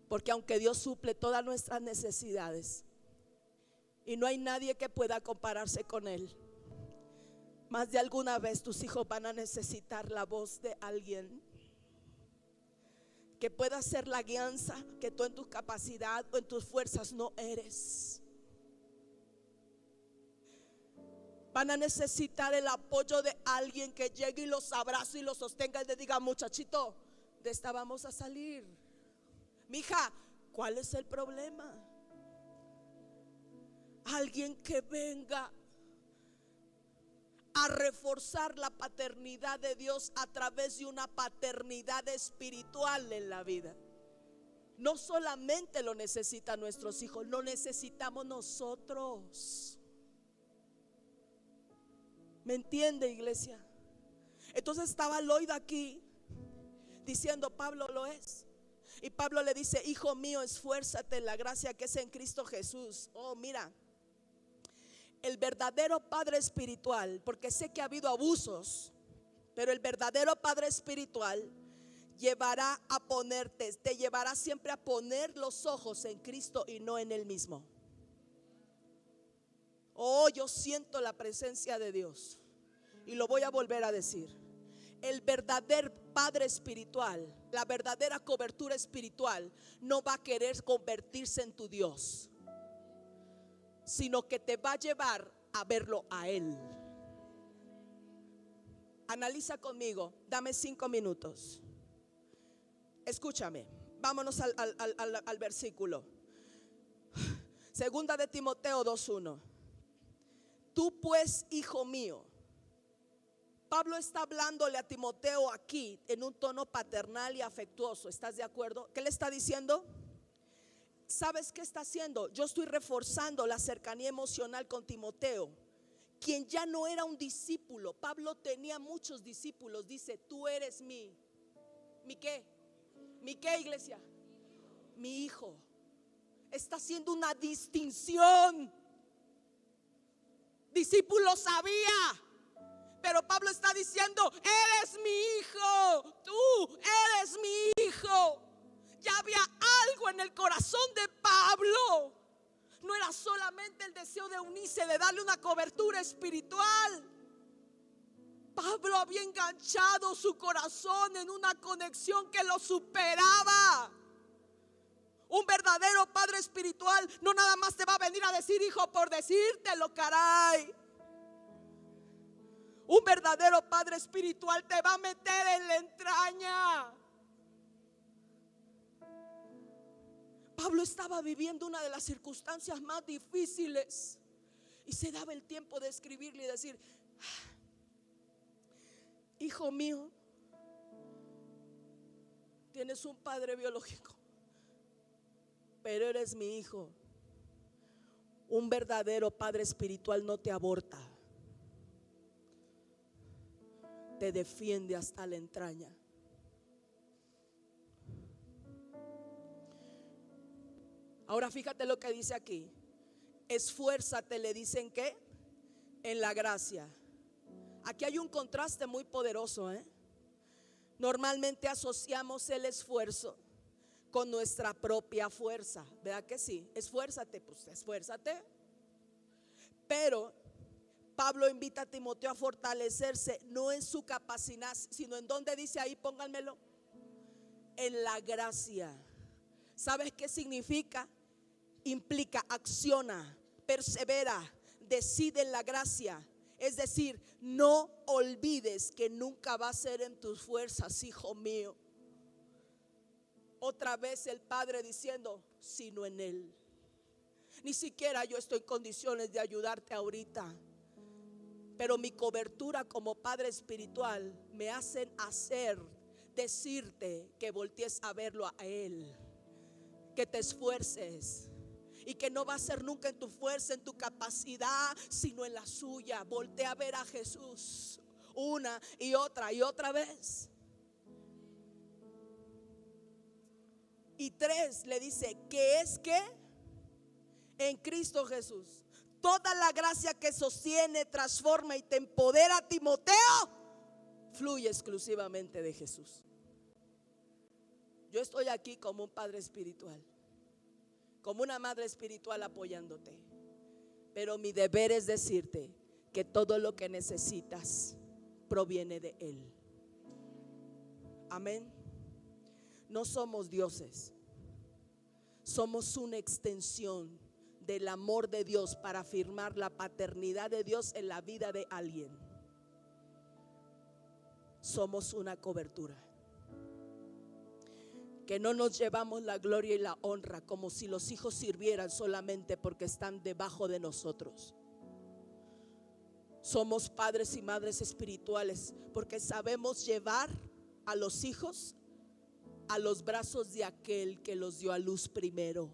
Porque aunque Dios suple todas nuestras necesidades y no hay nadie que pueda compararse con Él, más de alguna vez tus hijos van a necesitar la voz de alguien que pueda ser la guianza que tú en tu capacidad o en tus fuerzas no eres. Van a necesitar el apoyo de alguien que llegue y los abrace y los sostenga y le diga: muchachito, de esta vamos a salir. Mija, ¿cuál es el problema? Alguien que venga a reforzar la paternidad de Dios a través de una paternidad espiritual en la vida. No solamente lo necesitan nuestros hijos, lo necesitamos nosotros. ¿Me entiende, iglesia? Entonces estaba Lloyd aquí diciendo: Pablo lo es. Y Pablo le dice: hijo mío, esfuérzate en la gracia que es en Cristo Jesús. Oh, mira, el verdadero padre espiritual, porque sé que ha habido abusos, pero el verdadero padre espiritual te llevará siempre a poner los ojos en Cristo y no en él mismo. Oh, yo siento la presencia de Dios y lo voy a volver a decir. El verdadero padre espiritual, la verdadera cobertura espiritual, no va a querer convertirse en tu Dios, sino que te va a llevar a verlo a Él. Analiza conmigo, dame 5 minutos. Escúchame, vámonos al versículo. Segunda de Timoteo 2:1. Tú pues, hijo mío. Pablo está hablándole a Timoteo aquí en un tono paternal y afectuoso. ¿Estás de acuerdo? ¿Qué le está diciendo? ¿Sabes qué está haciendo? Yo estoy reforzando la cercanía emocional con Timoteo, quien ya no era un discípulo. Pablo tenía muchos discípulos. Dice: tú eres ¿mi qué? ¿Mi qué, iglesia? Mi hijo. Está haciendo una distinción. Discípulo sabía, pero Pablo está diciendo: eres mi hijo. Tú eres mi hijo. Ya había algo en el corazón de Pablo. No era solamente el deseo de Eunice de darle una cobertura espiritual. Pablo había enganchado su corazón en una conexión que lo superaba. Un verdadero padre espiritual no nada más te va a venir a decir hijo por decírtelo, caray. Un verdadero padre espiritual te va a meter en la entraña. Pablo estaba viviendo una de las circunstancias más difíciles y se daba el tiempo de escribirle y decir: hijo mío, tienes un padre biológico, pero eres mi hijo. Un verdadero padre espiritual no te aborta, te defiende hasta la entraña. Ahora fíjate lo que dice aquí: esfuérzate, le dicen que en la gracia. Aquí hay un contraste muy poderoso, Normalmente asociamos el esfuerzo con nuestra propia fuerza, ¿verdad que sí? Esfuérzate, pues esfuérzate. Pero Pablo invita a Timoteo a fortalecerse, no en su capacidad, sino en donde dice ahí, pónganmelo, en la gracia. ¿Sabes qué significa? Implica, acciona, persevera, decide en la gracia. Es decir, no olvides que nunca va a ser en tus fuerzas, hijo mío. Otra vez el Padre diciendo: sino en Él. Ni siquiera yo estoy en condiciones de ayudarte ahorita. Pero mi cobertura como padre espiritual me hacen decirte que voltees a verlo a Él, que te esfuerces y que no va a ser nunca en tu fuerza, en tu capacidad, sino en la suya. Voltea a ver a Jesús una y otra vez. Y 3 le dice que es que en Cristo Jesús toda la gracia que sostiene, transforma y te empodera, Timoteo, fluye exclusivamente de Jesús. Yo estoy aquí como un padre espiritual, como una madre espiritual apoyándote, pero mi deber es decirte que todo lo que necesitas proviene de Él. Amén. No somos dioses, somos una extensión del amor de Dios para afirmar la paternidad de Dios en la vida de alguien. Somos una cobertura. Que no nos llevamos la gloria y la honra como si los hijos sirvieran solamente porque están debajo de nosotros. Somos padres y madres espirituales porque sabemos llevar a los hijos a los brazos de aquel que los dio a luz primero,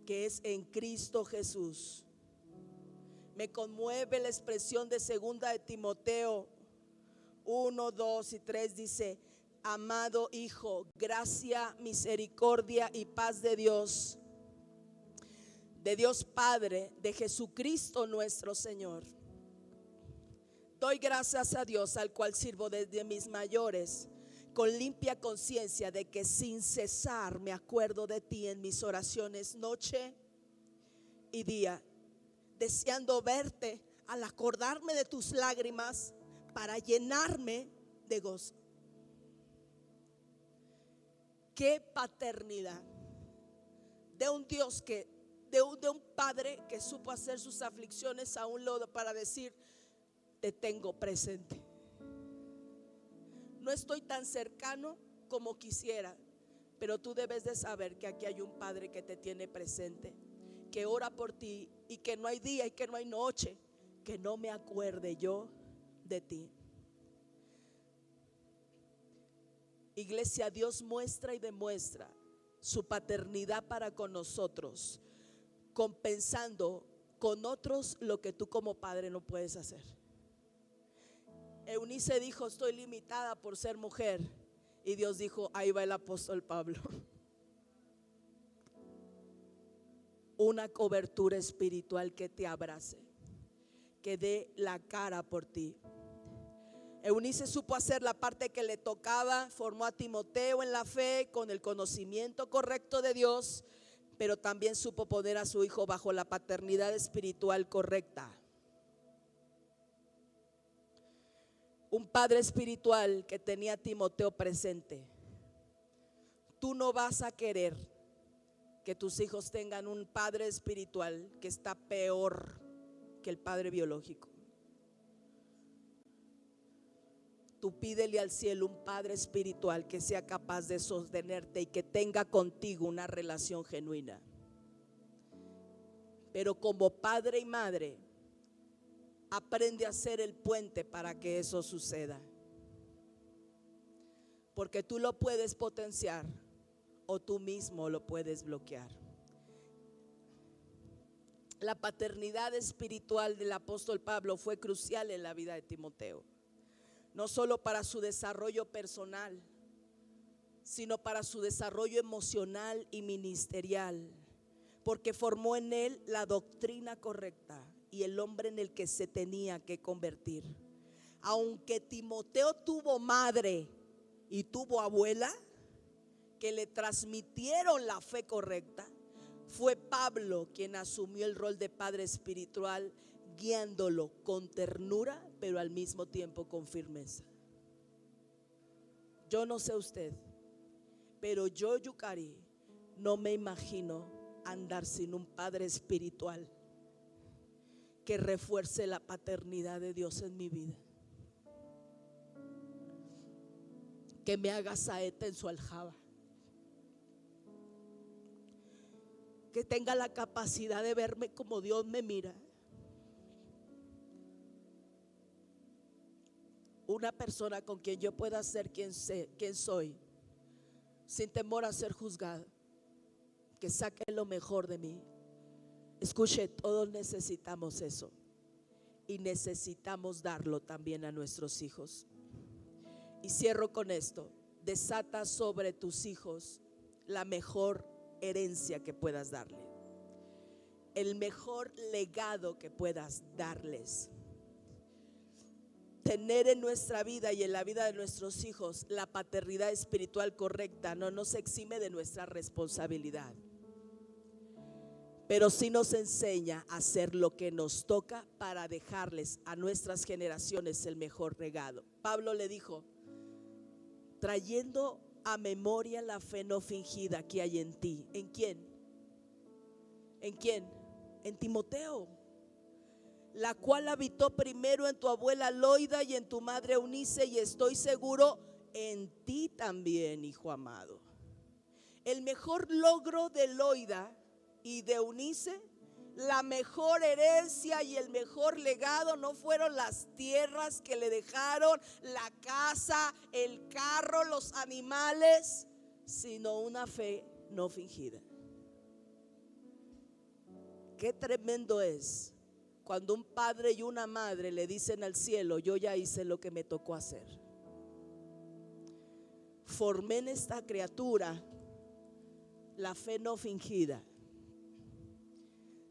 que es en Cristo Jesús. Me conmueve la expresión de 2 de Timoteo 1, 2 y 3. Dice: amado hijo, gracia, misericordia y paz de Dios Padre, de Jesucristo nuestro Señor. Doy gracias a Dios, al cual sirvo desde mis mayores, con limpia conciencia de que sin cesar me acuerdo de ti en mis oraciones noche y día, deseando verte al acordarme de tus lágrimas para llenarme de gozo. Qué paternidad de un Dios de un padre que supo hacer sus aflicciones a un lado para decir: te tengo presente. No estoy tan cercano como quisiera, pero tú debes de saber que aquí hay un padre que te tiene presente, que ora por ti y que no hay día y que no hay noche que no me acuerde yo de ti. Iglesia, Dios muestra y demuestra su paternidad para con nosotros, compensando con otros lo que tú como padre no puedes hacer. Eunice dijo: estoy limitada por ser mujer. Y Dios dijo: ahí va el apóstol Pablo. Una cobertura espiritual que te abrace, que dé la cara por ti. Eunice supo hacer la parte que le tocaba, formó a Timoteo en la fe con el conocimiento correcto de Dios, pero también supo poner a su hijo bajo la paternidad espiritual correcta. Un padre espiritual que tenía a Timoteo presente. Tú no vas a querer que tus hijos tengan un padre espiritual que está peor que el padre biológico. Tú pídele al cielo un padre espiritual que sea capaz de sostenerte y que tenga contigo una relación genuina. Pero como padre y madre, aprende a ser el puente para que eso suceda. Porque tú lo puedes potenciar o tú mismo lo puedes bloquear. La paternidad espiritual del apóstol Pablo fue crucial en la vida de Timoteo. No solo para su desarrollo personal, sino para su desarrollo emocional y ministerial, porque formó en él la doctrina correcta y el hombre en el que se tenía que convertir. Aunque Timoteo tuvo madre y tuvo abuela que le transmitieron la fe correcta, fue Pablo quien asumió el rol de padre espiritual, guiándolo con ternura, pero al mismo tiempo con firmeza. Yo no sé usted, pero yo, Yukari, no me imagino andar sin un padre espiritual que refuerce la paternidad de Dios en mi vida, que me haga saeta en su aljaba. que tenga la capacidad de verme como Dios me mira. Una persona con quien yo pueda ser quien soy, sin temor a ser juzgado, que saque lo mejor de mí. Escuche, todos necesitamos eso y necesitamos darlo también a nuestros hijos. Y cierro con esto: desata sobre tus hijos la mejor herencia que puedas darle, el mejor legado que puedas darles. Tener en nuestra vida y en la vida de nuestros hijos la paternidad espiritual correcta no nos exime de nuestra responsabilidad, pero sí nos enseña a hacer lo que nos toca para dejarles a nuestras generaciones el mejor regalo. Pablo le dijo: trayendo a memoria la fe no fingida que hay en ti. ¿En quién? ¿En quién? En Timoteo, la cual habitó primero en tu abuela Loida y en tu madre Eunice, y estoy seguro en ti también, hijo amado. El mejor logro de Loida y de Eunice, la mejor herencia y el mejor legado no fueron las tierras que le dejaron, la casa, el carro, los animales, sino una fe no fingida. Qué tremendo es cuando un padre y una madre le dicen al cielo: yo ya hice lo que me tocó hacer. Formé en esta criatura la fe no fingida.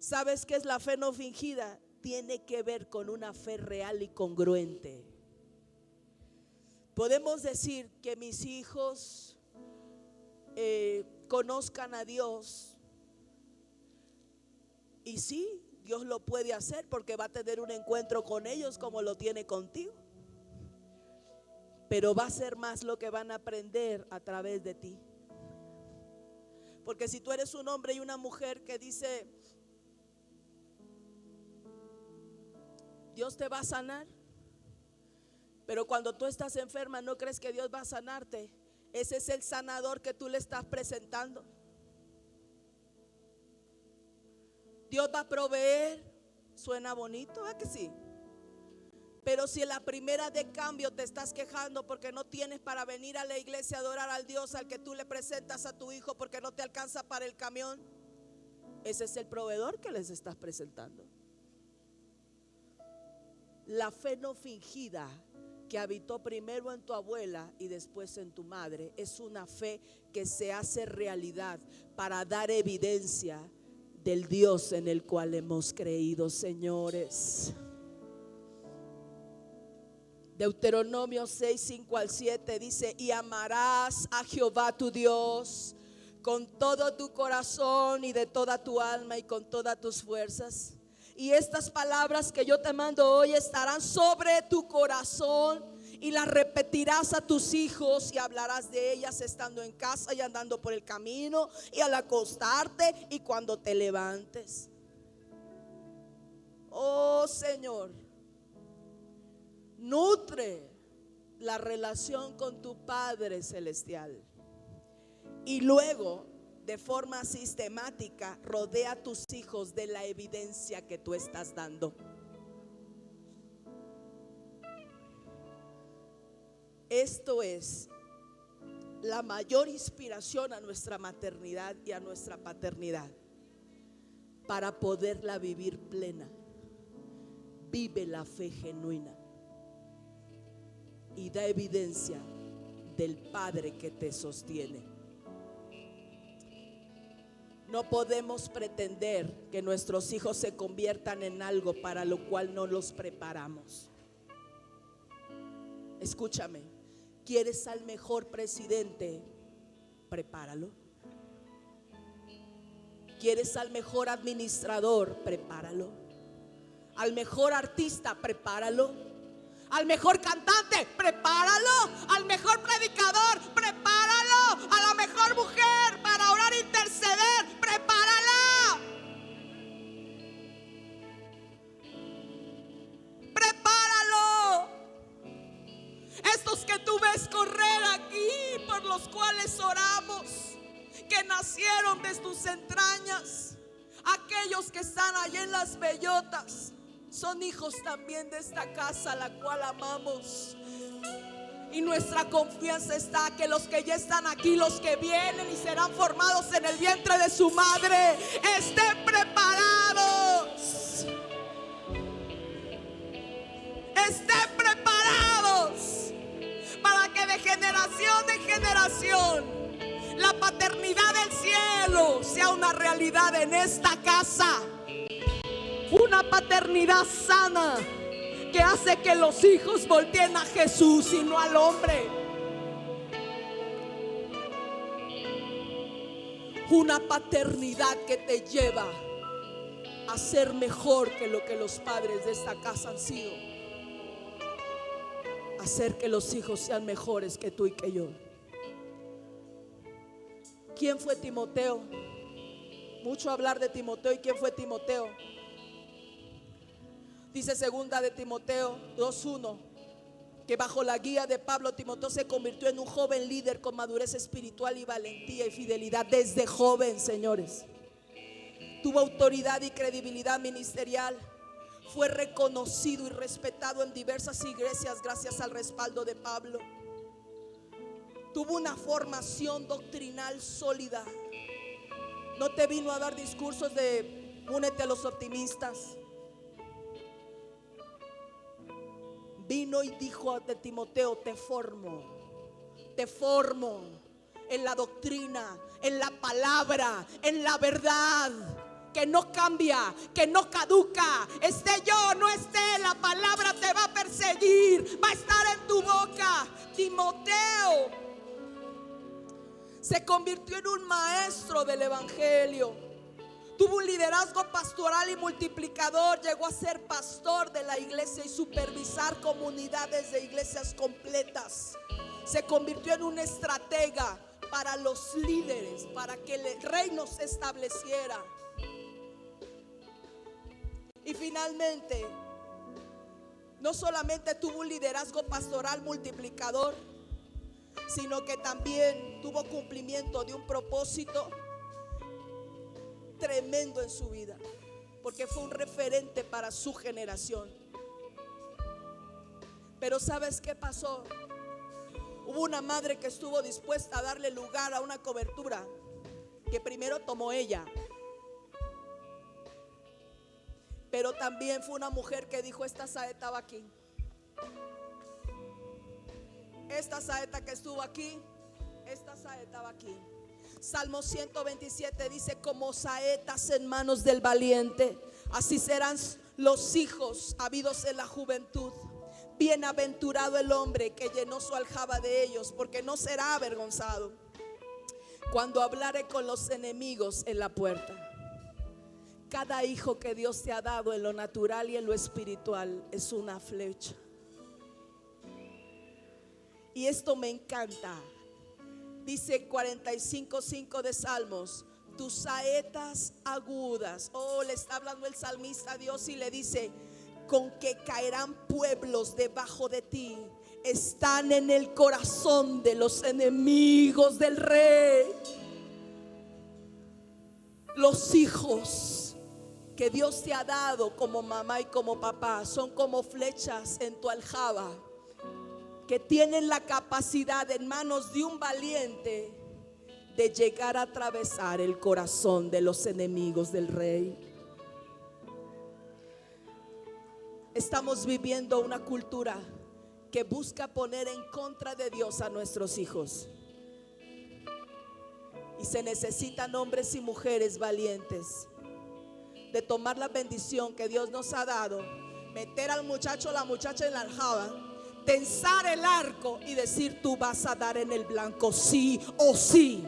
¿Sabes qué es la fe no fingida? Tiene que ver con una fe real y congruente. Podemos decir que mis hijos conozcan a Dios, y sí, Dios lo puede hacer porque va a tener un encuentro con ellos como lo tiene contigo, pero va a ser más lo que van a aprender a través de ti. Porque si tú eres un hombre y una mujer que dice: Dios te va a sanar, pero cuando tú estás enferma no crees que Dios va a sanarte, ese es el sanador que tú le estás presentando. Dios va a proveer, suena bonito, ¿a que sí? Pero si en la primera de cambio te estás quejando porque no tienes para venir a la iglesia a adorar al Dios al que tú le presentas a tu hijo porque no te alcanza para el camión, ese es el proveedor que les estás presentando. La fe no fingida que habitó primero en tu abuela y después en tu madre es una fe que se hace realidad para dar evidencia del Dios en el cual hemos creído, señores. Deuteronomio 6, 5 al 7 dice: y amarás a Jehová tu Dios con todo tu corazón y de toda tu alma y con todas tus fuerzas. Y estas palabras que yo te mando hoy estarán sobre tu corazón, y las repetirás a tus hijos, y hablarás de ellas estando en casa y andando por el camino, y al acostarte y cuando te levantes. Oh Señor, nutre la relación con tu Padre Celestial, y luego de forma sistemática rodea a tus hijos de la evidencia que tú estás dando. Esto es la mayor inspiración a nuestra maternidad y a nuestra paternidad, para poderla vivir plena. Vive la fe genuina y da evidencia del Padre que te sostiene. No podemos pretender que nuestros hijos se conviertan en algo para lo cual no los preparamos. Escúchame, ¿quieres al mejor presidente? Prepáralo. ¿Quieres al mejor administrador? Prepáralo. Al mejor artista, prepáralo. Al mejor cantante, prepáralo. Al mejor predicador, prepáralo. A la mejor mujer para orar e interceder, prepárala. Prepáralo. Estos que tú ves correr aquí, por los cuales oramos, que que nacieron de tus entrañas, aquellos que están allí en las bellotas, son hijos también de esta casa, la cual amamos. Y nuestra confianza está que los que ya están aquí, los que vienen y serán formados en el vientre de su madre, estén preparados. Estén preparados para que de generación en generación la paternidad del cielo sea una realidad en esta casa. Una paternidad sana que hace que los hijos volteen a Jesús y no al hombre. Una paternidad que te lleva a ser mejor que lo que los padres de esta casa han sido. Hacer que los hijos sean mejores que tú y que yo. ¿Quién fue Timoteo? Mucho hablar de Timoteo. ¿Y quién fue Timoteo? Dice segunda de Timoteo 2:1 que bajo la guía de Pablo, Timoteo se convirtió en un joven líder con madurez espiritual y valentía y fidelidad desde joven, señores. Tuvo autoridad y credibilidad ministerial. Fue reconocido y respetado en diversas iglesias gracias al respaldo de Pablo. Tuvo una formación doctrinal sólida. No te vino a dar discursos de únete a los optimistas. Vino y dijo a Timoteo: te formo en la doctrina, en la palabra, en la verdad, que no cambia, que no caduca. Esté yo, no esté, la palabra te va a perseguir, va a estar en tu boca. Timoteo se convirtió en un maestro del evangelio. Tuvo un liderazgo pastoral y multiplicador. Llegó a ser pastor de la iglesia y supervisar comunidades de iglesias completas. Se convirtió en un estratega para los líderes, para que el reino se estableciera. Y finalmente, no solamente tuvo un liderazgo pastoral multiplicador, sino que también tuvo cumplimiento de un propósito tremendo en su vida, porque fue un referente para su generación. Pero ¿sabes qué pasó? Hubo una madre que estuvo dispuesta a darle lugar a una cobertura que primero tomó ella, pero también fue una mujer que dijo: esta saeta va aquí, esta saeta que estuvo aquí, esta saeta va aquí. Salmo 127 dice: como saetas en manos del valiente, así serán los hijos habidos en la juventud. Bienaventurado el hombre que llenó su aljaba de ellos, porque no será avergonzado cuando hablare con los enemigos en la puerta. Cada hijo que Dios te ha dado en lo natural y en lo espiritual es una flecha. Y esto me encanta. Dice 45:5 de Salmos: tus saetas agudas. Oh, le está hablando el salmista a Dios y le dice: con que caerán pueblos debajo de ti. Están en el corazón de los enemigos del rey. Los hijos que Dios te ha dado como mamá y como papá son como flechas en tu aljaba, que tienen la capacidad en manos de un valiente de llegar a atravesar el corazón de los enemigos del rey. Estamos viviendo una cultura que busca poner en contra de Dios a nuestros hijos. Y se necesitan hombres y mujeres valientes de tomar la bendición que Dios nos ha dado, meter al muchacho o la muchacha en la aljaba, tensar el arco y decir: tú vas a dar en el blanco, sí o sí.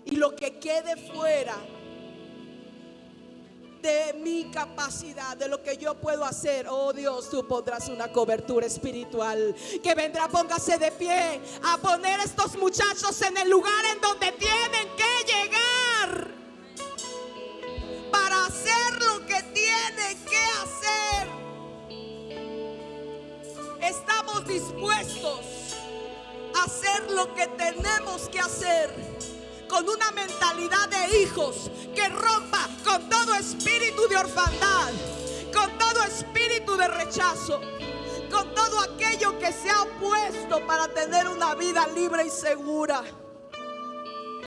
Y lo que quede fuera de mi capacidad, de lo que yo puedo hacer, oh Dios, tú pondrás una cobertura espiritual que vendrá. Póngase de pie a poner a estos muchachos en el lugar en donde tienen que llegar para hacer lo que tienen que hacer. Estamos dispuestos a hacer lo que tenemos que hacer con una mentalidad de hijos que rompa con todo espíritu de orfandad, con todo espíritu de rechazo, con todo aquello que se ha opuesto para tener una vida libre y segura.